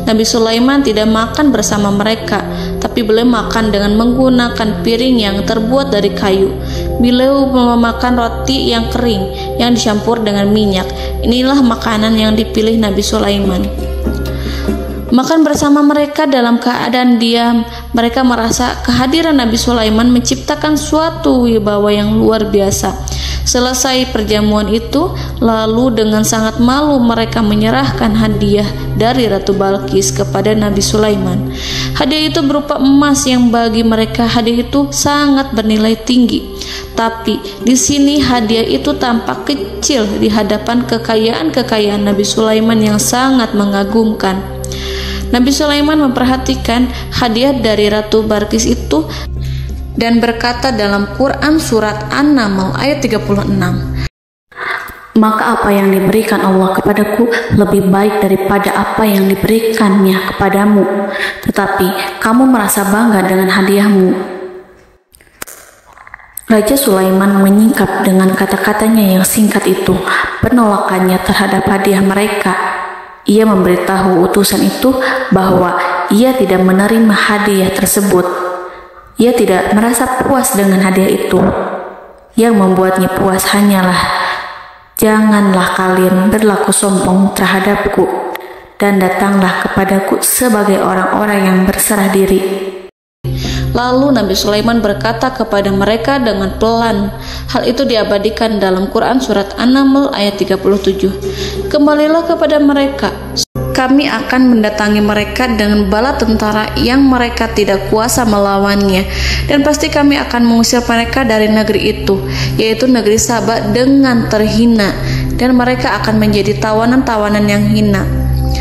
Speaker 2: Nabi Sulaiman tidak makan bersama mereka, tapi beliau makan dengan menggunakan piring yang terbuat dari kayu. Beliau memakan roti yang kering yang dicampur dengan minyak. Inilah makanan yang dipilih Nabi Sulaiman. Makan bersama mereka dalam keadaan diam, mereka merasa kehadiran Nabi Sulaiman menciptakan suatu wibawa yang luar biasa. Selesai perjamuan itu, lalu dengan sangat malu mereka menyerahkan hadiah dari Ratu Balqis kepada Nabi Sulaiman. Hadiah itu berupa emas yang bagi mereka hadiah itu sangat bernilai tinggi. Tapi di sini hadiah itu tampak kecil di hadapan kekayaan Nabi Sulaiman yang sangat mengagumkan. Nabi Sulaiman memperhatikan hadiah dari Ratu Balqis itu dan berkata dalam Quran surat An-Naml ayat 36,
Speaker 3: "Maka apa yang diberikan Allah kepadaku lebih baik daripada apa yang diberikannya kepadamu, tetapi kamu merasa bangga dengan hadiahmu." Raja Sulaiman menyingkap dengan kata-katanya yang singkat itu penolakannya terhadap hadiah mereka. Ia memberitahu utusan itu bahwa ia tidak menerima hadiah tersebut. Ia tidak merasa puas dengan hadiah itu. Yang membuatnya puas hanyalah, "Janganlah kalian berlaku sombong terhadapku, dan datanglah kepadaku sebagai orang-orang yang berserah diri."
Speaker 2: Lalu Nabi Sulaiman berkata kepada mereka dengan pelan. Hal itu diabadikan dalam Quran surat An-Naml ayat 37. "Kembalilah kepada mereka. Kami akan mendatangi mereka dengan bala tentara yang mereka tidak kuasa melawannya, dan pasti kami akan mengusir mereka dari negeri itu, yaitu negeri Saba, dengan terhina, dan mereka akan menjadi tawanan-tawanan yang hina."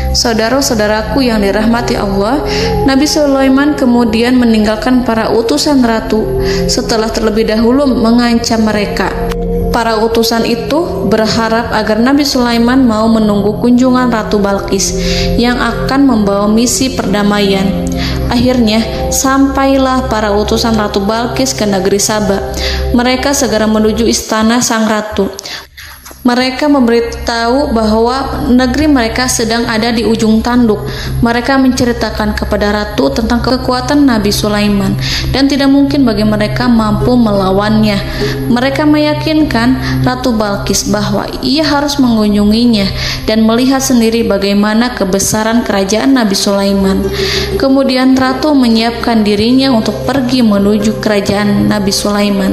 Speaker 2: Saudara-saudaraku yang dirahmati Allah, Nabi Sulaiman kemudian meninggalkan para utusan ratu setelah terlebih dahulu mengancam mereka. Para utusan itu berharap agar Nabi Sulaiman mau menunggu kunjungan Ratu Balqis yang akan membawa misi perdamaian. Akhirnya sampailah para utusan Ratu Balqis ke negeri Saba. Mereka segera menuju istana sang ratu. Mereka memberitahu bahwa negeri mereka sedang ada di ujung tanduk. Mereka menceritakan kepada ratu tentang kekuatan Nabi Sulaiman dan tidak mungkin bagi mereka mampu melawannya. Mereka meyakinkan Ratu Balqis bahwa ia harus mengunjunginya dan melihat sendiri bagaimana kebesaran kerajaan Nabi Sulaiman. Kemudian ratu menyiapkan dirinya untuk pergi menuju kerajaan Nabi Sulaiman.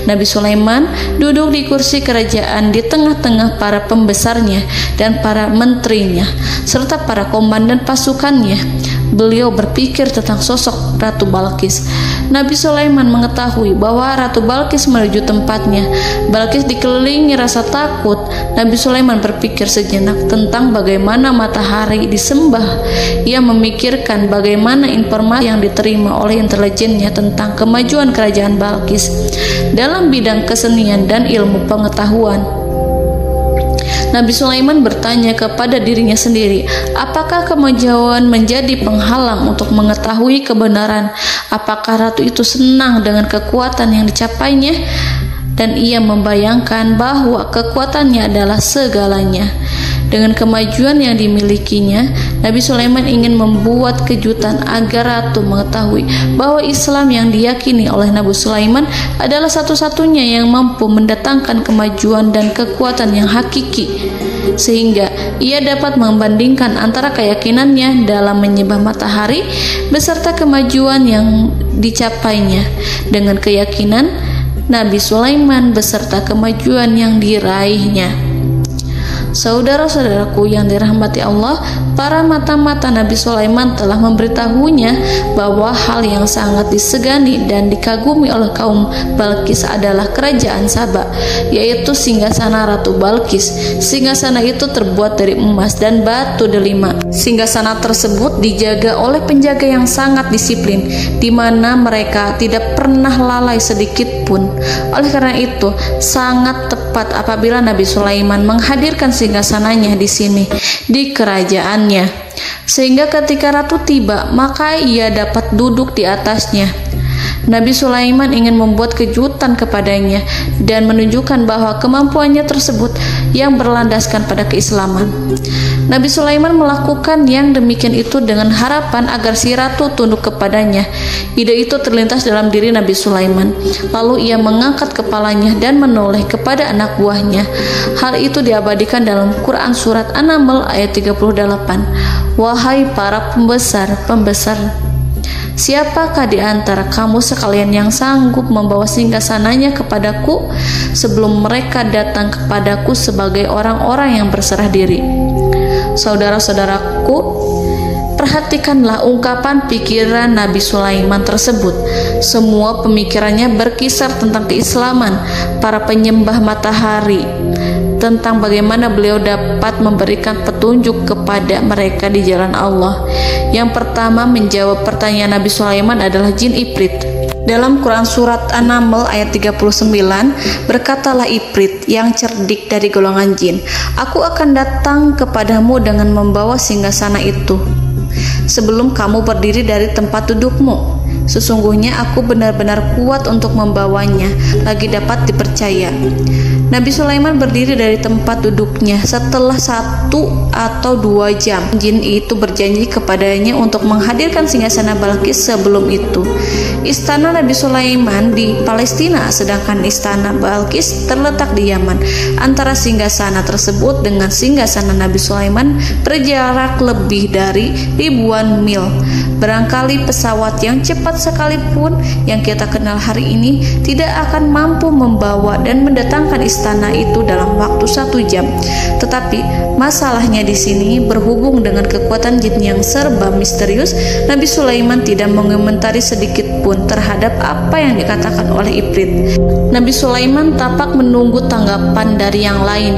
Speaker 2: Nabi Sulaiman duduk di kursi kerajaan di tengah-tengah para pembesarnya dan para menterinya serta para komandan pasukannya. Beliau berpikir tentang sosok Ratu Balqis. Nabi Sulaiman mengetahui bahwa Ratu Balqis menuju tempatnya. Balqis dikelilingi rasa takut. Nabi Sulaiman berpikir sejenak tentang bagaimana matahari disembah. Ia memikirkan bagaimana informasi yang diterima oleh intelijennya tentang kemajuan kerajaan Balqis dalam bidang kesenian dan ilmu pengetahuan. Nabi Sulaiman bertanya kepada dirinya sendiri, apakah kemajuan menjadi penghalang untuk mengetahui kebenaran? Apakah ratu itu senang dengan kekuatan yang dicapainya? Dan ia membayangkan bahwa kekuatannya adalah segalanya. Dengan kemajuan yang dimilikinya, Nabi Sulaiman ingin membuat kejutan agar ratu mengetahui bahwa Islam yang diyakini oleh Nabi Sulaiman adalah satu-satunya yang mampu mendatangkan kemajuan dan kekuatan yang hakiki, sehingga ia dapat membandingkan antara keyakinannya dalam menyembah matahari beserta kemajuan yang dicapainya dengan keyakinan Nabi Sulaiman beserta kemajuan yang diraihnya. Saudara-saudaraku yang dirahmati Allah, para mata-mata Nabi Sulaiman telah memberitahunya bahwa hal yang sangat disegani dan dikagumi oleh kaum Balkis adalah kerajaan Saba, yaitu singgasana Ratu Balkis. Singgasana itu terbuat dari emas dan batu delima. Singgasana tersebut dijaga oleh penjaga yang sangat disiplin, di mana mereka tidak pernah lalai sedikit pun. Oleh karena itu, sangat tepat apabila Nabi Sulaiman menghadirkan singgasananya di sini, di kerajaannya, sehingga ketika ratu tiba, maka ia dapat duduk di atasnya. Nabi Sulaiman ingin membuat kejutan kepadanya dan menunjukkan bahwa kemampuannya tersebut yang berlandaskan pada keislaman. Nabi Sulaiman melakukan yang demikian itu dengan harapan agar si ratu tunduk kepadanya. Ide itu terlintas dalam diri Nabi Sulaiman. Lalu ia mengangkat kepalanya dan menoleh kepada anak buahnya. Hal itu diabadikan dalam Quran surat An-Naml ayat 38. Wahai para pembesar, siapakah di antara kamu sekalian yang sanggup membawa singgasananya kepadaku sebelum mereka datang kepadaku sebagai orang-orang yang berserah diri? Saudara-saudaraku, perhatikanlah ungkapan pikiran Nabi Sulaiman tersebut. Semua pemikirannya berkisar tentang keislaman, para penyembah matahari, tentang bagaimana beliau dapat memberikan petunjuk kepada mereka di jalan Allah. Yang pertama menjawab pertanyaan Nabi Sulaiman adalah jin Ifrit. Dalam Quran surat An-Naml ayat 39, berkatalah Ifrit yang cerdik dari golongan jin, aku akan datang kepadamu dengan membawa singgasana itu sebelum kamu berdiri dari tempat dudukmu. Sesungguhnya aku benar-benar kuat untuk membawanya, lagi dapat dipercaya. Nabi Sulaiman berdiri dari tempat duduknya setelah 1 atau 2 jam. Jin itu berjanji kepadanya untuk menghadirkan singgasana Balkis sebelum itu. Istana Nabi Sulaiman di Palestina, sedangkan istana Balkis terletak di Yaman. Antara singgasana tersebut dengan singgasana Nabi Sulaiman berjarak lebih dari ribuan mil. Barangkali pesawat yang cepat sekalipun yang kita kenal hari ini tidak akan mampu membawa dan mendatangkan istana itu dalam waktu 1 jam. Tetapi masalahnya di sini berhubung dengan kekuatan jin yang serba misterius. Nabi Sulaiman tidak mengomentari sedikit pun terhadap apa yang dikatakan oleh Ifrit. Nabi Sulaiman tampak menunggu tanggapan dari yang lain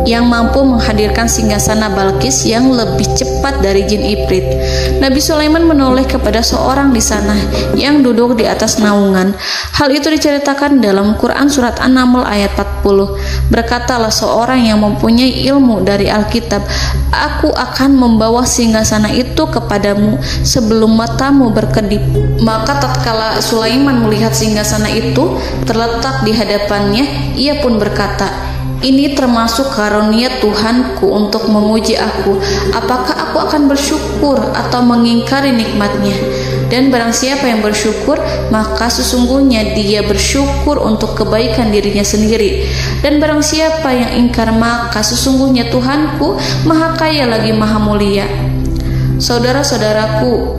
Speaker 2: yang mampu menghadirkan singgasana Balkis yang lebih cepat dari jin Ifrit. Nabi Sulaiman menoleh kepada seorang di sana yang duduk di atas naungan. Hal itu diceritakan dalam Quran surat An-Naml ayat 40. Berkatalah seorang yang mempunyai ilmu dari Alkitab, aku akan membawa singgasana itu kepadamu sebelum matamu berkedip. Maka tatkala Sulaiman melihat singgasana itu terletak di hadapannya, ia pun berkata, ini termasuk karunia Tuhanku untuk menguji aku. Apakah aku akan bersyukur atau mengingkari nikmatnya? Dan barang siapa yang bersyukur, maka sesungguhnya dia bersyukur untuk kebaikan dirinya sendiri. Dan barang siapa yang ingkar, maka sesungguhnya Tuhanku maha kaya lagi maha mulia. Saudara-saudaraku,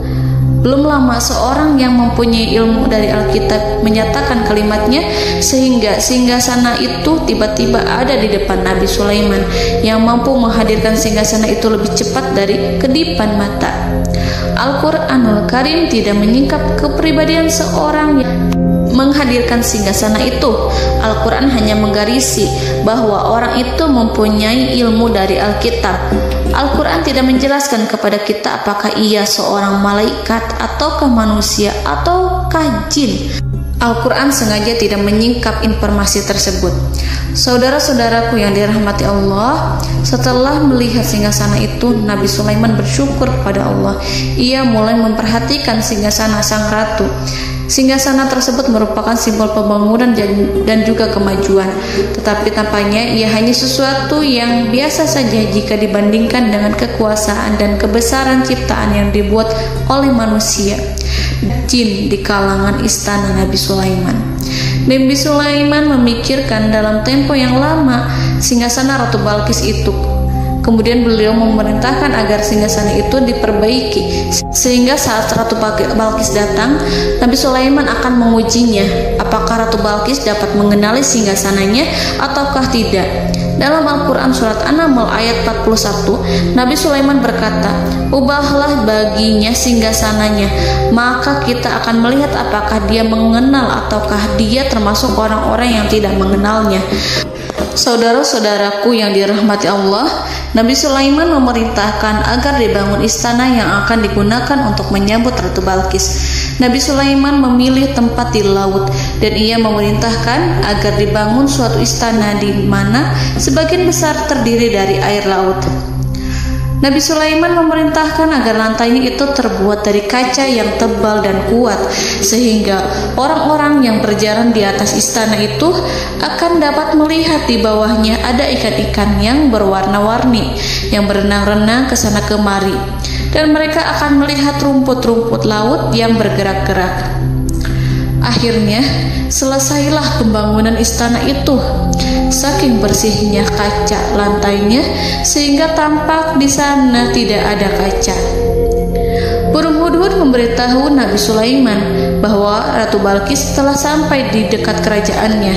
Speaker 2: belum lama seorang yang mempunyai ilmu dari Alkitab menyatakan kalimatnya, sehingga singgasana itu tiba-tiba ada di depan Nabi Sulaiman yang mampu menghadirkan singgasana itu lebih cepat dari kedipan mata. Al-Quranul Karim tidak menyingkap kepribadian seorang yang menghadirkan singgasana itu. Al-Quran hanya menggarisi bahwa orang itu mempunyai ilmu dari Alkitab. Al-Quran tidak menjelaskan kepada kita apakah ia seorang malaikat ataukah manusia ataukah jin. Al-Quran sengaja tidak menyingkap informasi tersebut. Saudara-saudaraku yang dirahmati Allah, setelah melihat singgasana itu, Nabi Sulaiman bersyukur kepada Allah. Ia mulai memperhatikan singgasana sang ratu. Singgasana tersebut merupakan simbol pembangunan dan juga kemajuan, tetapi tampaknya ia hanya sesuatu yang biasa saja jika dibandingkan dengan kekuasaan dan kebesaran ciptaan yang dibuat oleh manusia jin di kalangan istana Nabi Sulaiman. Nabi Sulaiman memikirkan dalam tempo yang lama singgasana Ratu Balkis itu. Kemudian beliau memerintahkan agar singgasana itu diperbaiki, sehingga saat Ratu Balkis datang, Nabi Sulaiman akan mengujinya apakah Ratu Balkis dapat mengenali singgasananya ataukah tidak. Dalam Al-Quran surat An-Naml ayat 41, Nabi Sulaiman berkata, "Ubahlah baginya singgasananya, maka kita akan melihat apakah dia mengenal ataukah dia termasuk orang-orang yang tidak mengenalnya." Saudara-saudaraku yang dirahmati Allah, Nabi Sulaiman memerintahkan agar dibangun istana yang akan digunakan untuk menyambut Ratu Balqis. Nabi Sulaiman memilih tempat di laut dan ia memerintahkan agar dibangun suatu istana di mana sebagian besar terdiri dari air laut. Nabi Sulaiman memerintahkan agar lantainya itu terbuat dari kaca yang tebal dan kuat, sehingga orang-orang yang berjalan di atas istana itu akan dapat melihat di bawahnya ada ikan-ikan yang berwarna-warni yang berenang-renang ke sana kemari, dan mereka akan melihat rumput-rumput laut yang bergerak-gerak. Akhirnya, selesailah pembangunan istana itu. Saking bersihnya kaca lantainya sehingga tampak di sana tidak ada kaca. Burung hudhud memberitahu Nabi Sulaiman bahwa Ratu Balqis telah sampai di dekat kerajaannya.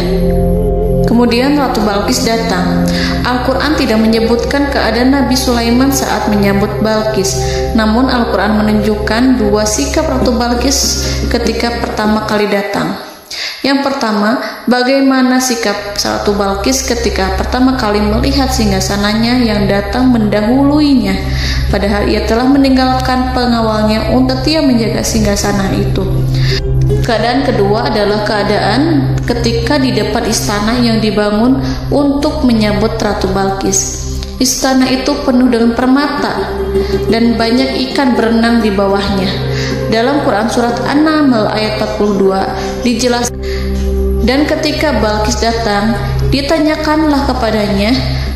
Speaker 2: Kemudian Ratu Balqis datang. Al-Quran tidak menyebutkan keadaan Nabi Sulaiman saat menyambut Balqis, namun Al-Quran menunjukkan dua sikap Ratu Balqis ketika pertama kali datang. Yang pertama, bagaimana sikap Ratu Balqis ketika pertama kali melihat singgasananya yang datang mendahuluinya, padahal ia telah meninggalkan pengawalnya untuk setia menjaga singgasana itu. Keadaan kedua adalah keadaan ketika di depan istana yang dibangun untuk menyambut Ratu Balqis. Istana itu penuh dengan permata dan banyak ikan berenang di bawahnya. Dalam Quran surat An-Naml ayat 42 dijelaskan, dan ketika Balqis datang, ditanyakanlah kepadanya,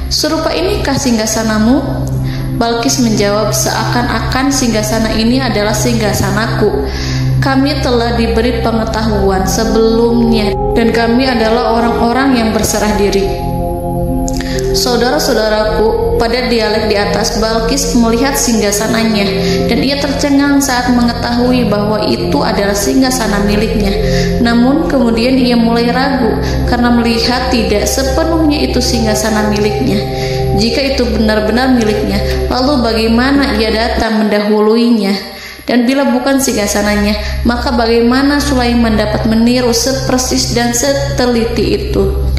Speaker 2: "Serupa inikah singgasanamu?" Balqis menjawab, "Seakan-akan singgasana ini adalah singgasanaku. Kami telah diberi pengetahuan sebelumnya dan kami adalah orang-orang yang berserah diri." Saudara-saudaraku, pada dialek di atas, Balqis melihat singgasananya dan ia tercengang saat mengetahui bahwa itu adalah singgasana miliknya. Namun kemudian ia mulai ragu karena melihat tidak sepenuhnya itu singgasana miliknya. Jika itu benar-benar miliknya, lalu bagaimana ia datang mendahuluinya? Dan bila bukan singgasananya, maka bagaimana Sulaiman dapat meniru sepersis dan seteliti itu?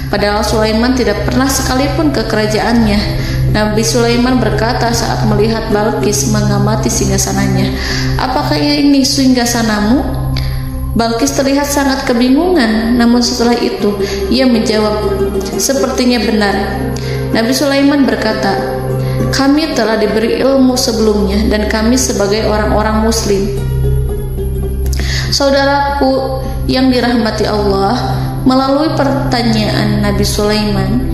Speaker 2: Padahal Sulaiman tidak pernah sekalipun ke kerajaannya. Nabi Sulaiman berkata saat melihat Balqis mengamati singgasananya, "Apakah ini singgasanamu?" Balqis terlihat sangat kebingungan, namun setelah itu ia menjawab, "Sepertinya benar." Nabi Sulaiman berkata, "Kami telah diberi ilmu sebelumnya dan kami sebagai orang-orang muslim." Saudaraku yang dirahmati Allah, melalui pertanyaan Nabi Sulaiman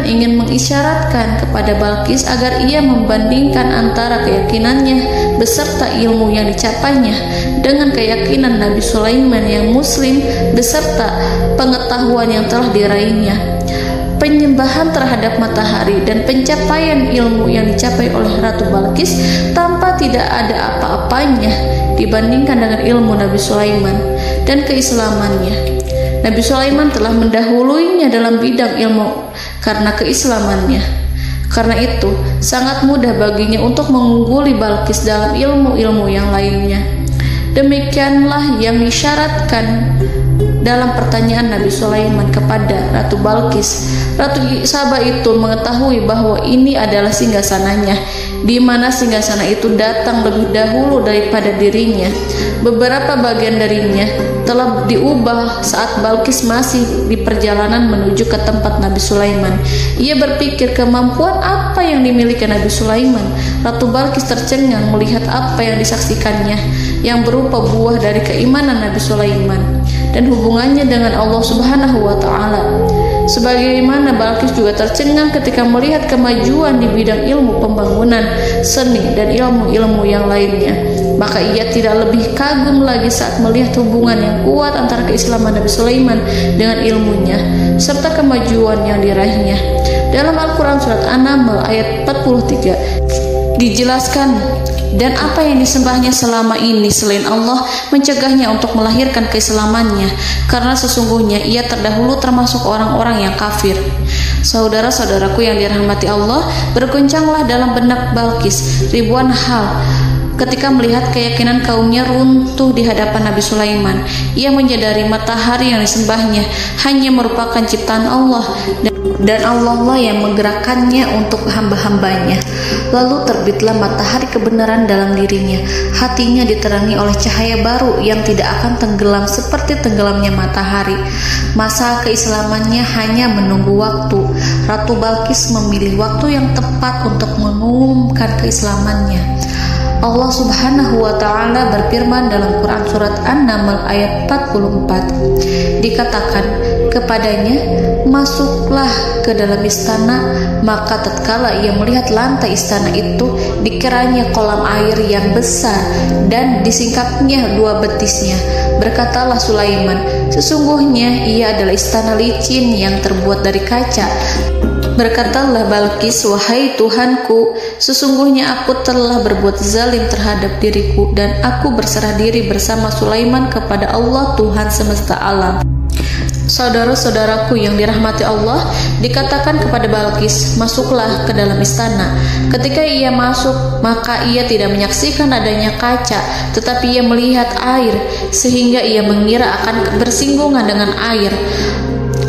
Speaker 2: ingin mengisyaratkan kepada Balqis agar ia membandingkan antara keyakinannya beserta ilmu yang dicapainya dengan keyakinan Nabi Sulaiman yang muslim beserta pengetahuan yang telah diraihnya. Penyembahan terhadap matahari dan pencapaian ilmu yang dicapai oleh Ratu Balqis tanpa tidak ada apa-apanya dibandingkan dengan ilmu Nabi Sulaiman dan keislamannya. Nabi Sulaiman telah mendahuluinya dalam bidang ilmu karena keislamannya. Karena itu, sangat mudah baginya untuk mengungguli Balqis dalam ilmu-ilmu yang lainnya. Demikianlah yang disyaratkan dalam pertanyaan Nabi Sulaiman kepada Ratu Balqis. Ratu Saba itu mengetahui bahwa ini adalah singgasananya, di mana singgasana itu datang lebih dahulu daripada dirinya. Beberapa bagian darinya telah diubah saat Balqis masih di perjalanan menuju ke tempat Nabi Sulaiman. Ia berpikir kemampuan apa yang dimiliki Nabi Sulaiman. Ratu Balqis tercengang melihat apa yang disaksikannya, yang berupa buah dari keimanan Nabi Sulaiman dan hubungannya dengan Allah Subhanahu wa Ta'ala. Sebagaimana Balqis juga tercengang ketika melihat kemajuan di bidang ilmu pembangunan, seni, dan ilmu-ilmu yang lainnya. Maka ia tidak lebih kagum lagi saat melihat hubungan yang kuat antara keislaman Nabi Sulaiman dengan ilmunya, serta kemajuan yang diraihnya. Dalam Al-Quran surat An-Naml ayat 43 dijelaskan Dan apa yang disembahnya selama ini selain Allah mencegahnya untuk melahirkan keislamannya, karena sesungguhnya ia terdahulu termasuk orang-orang yang kafir. Saudara-saudaraku yang dirahmati Allah, bergoncanglah dalam benak Balqis ribuan hal ketika melihat keyakinan kaumnya runtuh di hadapan Nabi Sulaiman. Ia menyadari matahari yang disembahnya hanya merupakan ciptaan Allah, dan Allah lah yang menggerakkannya untuk hamba-hambanya. Lalu terbitlah matahari kebenaran dalam dirinya. Hatinya diterangi oleh cahaya baru yang tidak akan tenggelam seperti tenggelamnya matahari. Masa keislamannya hanya menunggu waktu. Ratu Balqis memilih waktu yang tepat untuk mengumumkan keislamannya. Allah Subhanahu wa Ta'ala berfirman dalam Quran Surat An-Naml ayat 44. Dikatakan kepadanya, masuklah ke dalam istana. Maka tatkala ia melihat lantai istana itu, dikiranya kolam air yang besar dan disingkapnya dua betisnya. Berkatalah Sulaiman, sesungguhnya ia adalah istana licin yang terbuat dari kaca. Berkatalah Balqis, wahai Tuhanku, sesungguhnya aku telah berbuat zalim terhadap diriku, dan aku berserah diri bersama Sulaiman kepada Allah Tuhan semesta alam. Saudara-saudaraku yang dirahmati Allah, dikatakan kepada Balqis, masuklah ke dalam istana. Ketika ia masuk, maka ia tidak menyaksikan adanya kaca, tetapi ia melihat air, sehingga ia mengira akan bersinggungan dengan air.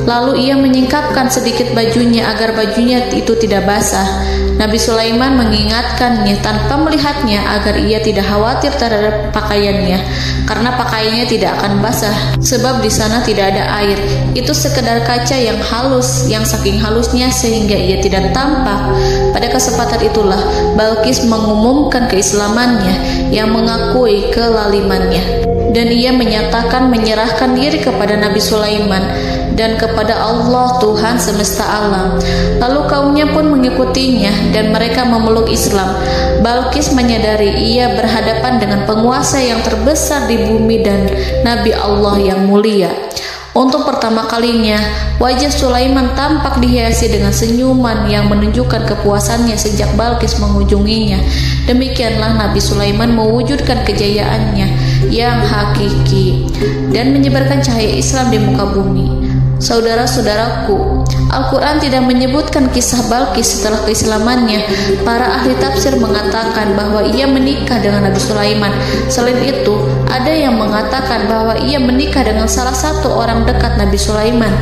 Speaker 2: Lalu ia menyingkapkan sedikit bajunya agar bajunya itu tidak basah. Nabi Sulaiman mengingatkannya tanpa melihatnya agar ia tidak khawatir terhadap pakaiannya, karena pakaiannya tidak akan basah, sebab di sana tidak ada air. Itu sekedar kaca yang halus, yang saking halusnya sehingga ia tidak tampak. Pada kesempatan itulah Balqis mengumumkan keislamannya yang mengakui kelalimannya, dan ia menyatakan menyerahkan diri kepada Nabi Sulaiman dan kepada Allah Tuhan semesta alam. Lalu kaumnya pun mengikutinya dan mereka memeluk Islam. Balqis menyadari ia berhadapan dengan penguasa yang terbesar di bumi dan Nabi Allah yang mulia. Untuk pertama kalinya, wajah Sulaiman tampak dihiasi dengan senyuman yang menunjukkan kepuasannya sejak Balqis mengunjunginya. Demikianlah Nabi Sulaiman mewujudkan kejayaannya yang hakiki dan menyebarkan cahaya Islam di muka bumi. Saudara-saudaraku, Al-Quran tidak menyebutkan kisah Balqis setelah keislamannya. Para ahli tafsir mengatakan bahwa ia menikah dengan Nabi Sulaiman. Selain itu, ada yang mengatakan bahwa ia menikah dengan salah satu orang dekat Nabi Sulaiman.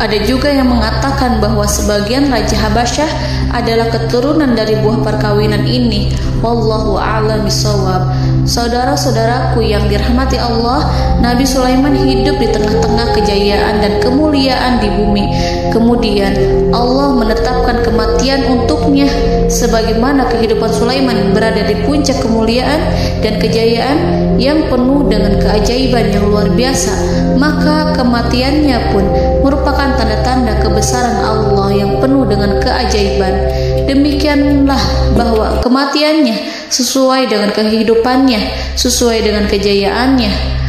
Speaker 2: Ada juga yang mengatakan bahwa sebagian Raja Habasyah adalah keturunan dari buah perkawinan ini. Wallahu a'lam bishawab. Saudara-saudaraku yang dirahmati Allah, Nabi Sulaiman hidup di tengah-tengah kejayaan dan kemuliaan di bumi. Kemudian Allah menetapkan kematian untuknya, sebagaimana kehidupan Sulaiman berada di puncak kemuliaan dan kejayaan yang penuh dengan keajaiban yang luar biasa. Maka kematiannya pun merupakan tanda-tanda kebesaran Allah yang penuh dengan keajaiban. Demikianlah bahwa kematiannya sesuai dengan kehidupannya, sesuai dengan kejayaannya.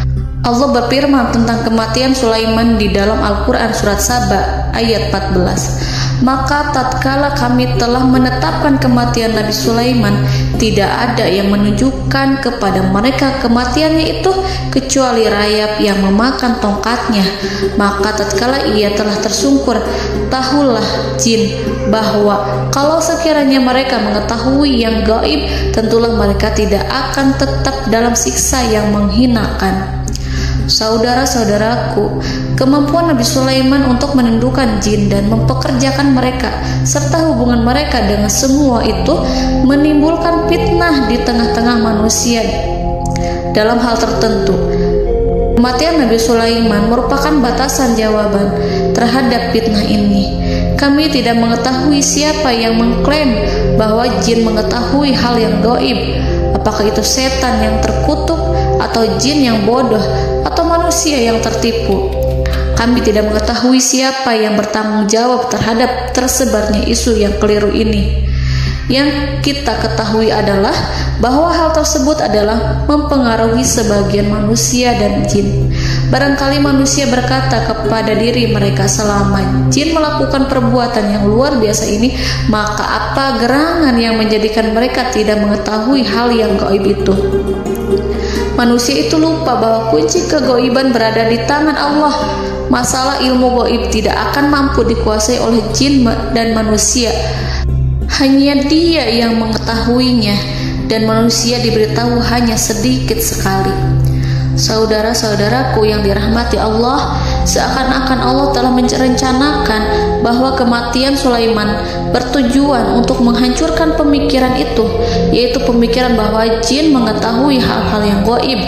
Speaker 2: Allah berfirman tentang kematian Sulaiman di dalam Al-Quran Surat Saba ayat 14. Maka tatkala kami telah menetapkan kematian Nabi Sulaiman, tidak ada yang menunjukkan kepada mereka kematiannya itu kecuali rayap yang memakan tongkatnya. Maka tatkala ia telah tersungkur, tahulah jin bahwa kalau sekiranya mereka mengetahui yang gaib, tentulah mereka tidak akan tetap dalam siksa yang menghinakan. Saudara-saudaraku, kemampuan Nabi Sulaiman untuk menundukkan jin dan mempekerjakan mereka serta hubungan mereka dengan semua itu menimbulkan fitnah di tengah-tengah manusia dalam hal tertentu. Kematian Nabi Sulaiman merupakan batasan jawaban terhadap fitnah ini. Kami tidak mengetahui siapa yang mengklaim bahwa jin mengetahui hal yang gaib. Apakah itu setan yang terkutuk, atau jin yang bodoh, atau manusia yang tertipu? Kami tidak mengetahui siapa yang bertanggung jawab terhadap tersebarnya isu yang keliru ini. Yang kita ketahui adalah bahwa hal tersebut adalah mempengaruhi sebagian manusia dan jin. Barangkali manusia berkata kepada diri mereka, selama jin melakukan perbuatan yang luar biasa ini, maka apa gerangan yang menjadikan mereka tidak mengetahui hal yang gaib itu? Manusia itu lupa bahwa kunci kegaiban berada di tangan Allah. Masalah ilmu gaib tidak akan mampu dikuasai oleh jin dan manusia. Hanya Dia yang mengetahuinya, dan manusia diberitahu hanya sedikit sekali. Saudara-saudaraku yang dirahmati Allah, seakan-akan Allah telah merencanakan bahwa kematian Sulaiman bertujuan untuk menghancurkan pemikiran itu, yaitu pemikiran bahwa jin mengetahui hal-hal yang gaib.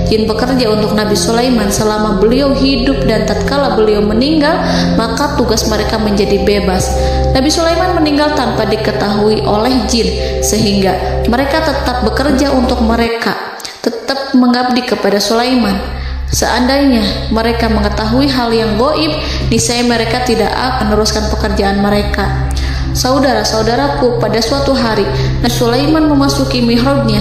Speaker 2: Jin bekerja untuk Nabi Sulaiman selama beliau hidup, dan tatkala beliau meninggal, maka tugas mereka menjadi bebas. Nabi Sulaiman meninggal tanpa diketahui oleh jin, sehingga mereka tetap bekerja untuk mereka, tetap mengabdi kepada Sulaiman. Seandainya mereka mengetahui hal yang gaib, niscaya mereka tidak akan meneruskan pekerjaan mereka. Saudara-saudaraku, pada suatu hari Nabi Sulaiman memasuki mihrabnya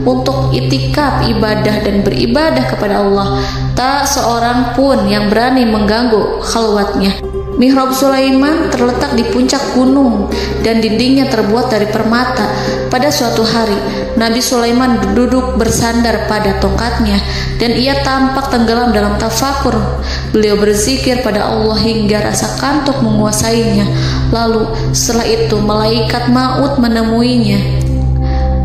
Speaker 2: untuk itikaf ibadah dan beribadah kepada Allah. Tak seorang pun yang berani mengganggu khalwatnya. Mihrab Sulaiman terletak di puncak gunung dan dindingnya terbuat dari permata. Pada suatu hari, Nabi Sulaiman duduk bersandar pada tongkatnya dan ia tampak tenggelam dalam tafakur. Beliau berzikir pada Allah hingga rasa kantuk menguasainya. Lalu setelah itu malaikat maut menemuinya.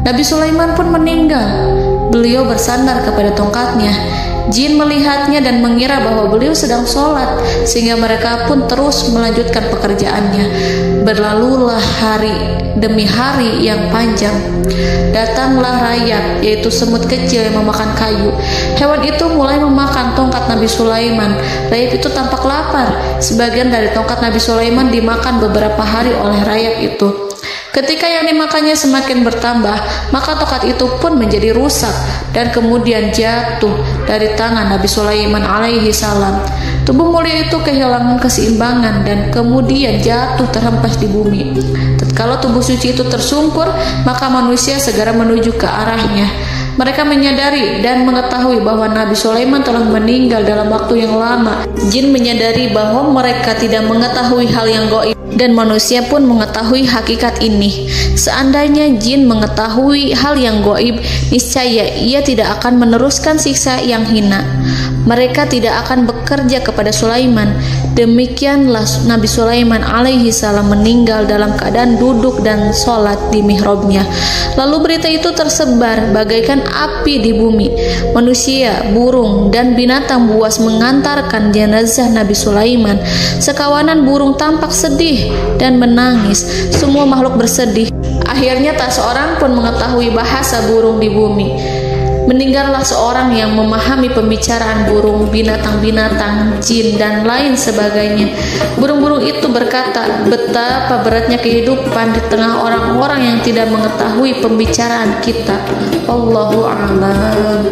Speaker 2: Nabi Sulaiman pun meninggal. Beliau bersandar kepada tongkatnya. Jin melihatnya dan mengira bahwa beliau sedang sholat, sehingga mereka pun terus melanjutkan pekerjaannya. Berlalulah hari demi hari yang panjang. Datanglah rayap, yaitu semut kecil yang memakan kayu. Hewan itu mulai memakan tongkat Nabi Sulaiman. Rayap itu tampak lapar. Sebagian dari tongkat Nabi Sulaiman dimakan beberapa hari oleh rayap itu. Ketika yang dimakannya semakin bertambah, maka tongkat itu pun menjadi rusak dan kemudian jatuh dari tangan Nabi Sulaiman alaihi salam. Tubuh mulia itu kehilangan keseimbangan dan kemudian jatuh terhempas di bumi. Tatkala tubuh suci itu tersungkur, maka manusia segera menuju ke arahnya. Mereka menyadari dan mengetahui bahwa Nabi Sulaiman telah meninggal dalam waktu yang lama. Jin menyadari bahwa mereka tidak mengetahui hal yang gaib, dan manusia pun mengetahui hakikat ini. Seandainya jin mengetahui hal yang gaib, niscaya ia tidak akan meneruskan siksa yang hina. Mereka tidak akan bekerja kepada Sulaiman. Demikianlah Nabi Sulaiman alaihi salam meninggal dalam keadaan duduk dan sholat di mihrabnya. Lalu berita itu tersebar bagaikan api di bumi. Manusia, burung, dan binatang buas mengantarkan jenazah Nabi Sulaiman. Sekawanan burung tampak sedih dan menangis. Semua makhluk bersedih. Akhirnya tak seorang pun mengetahui bahasa burung di bumi. Meninggallah seorang yang memahami pembicaraan burung, binatang-binatang, jin, dan lain sebagainya. Burung-burung itu berkata, betapa beratnya kehidupan di tengah orang-orang yang tidak mengetahui pembicaraan kita. Wallahu a'lam.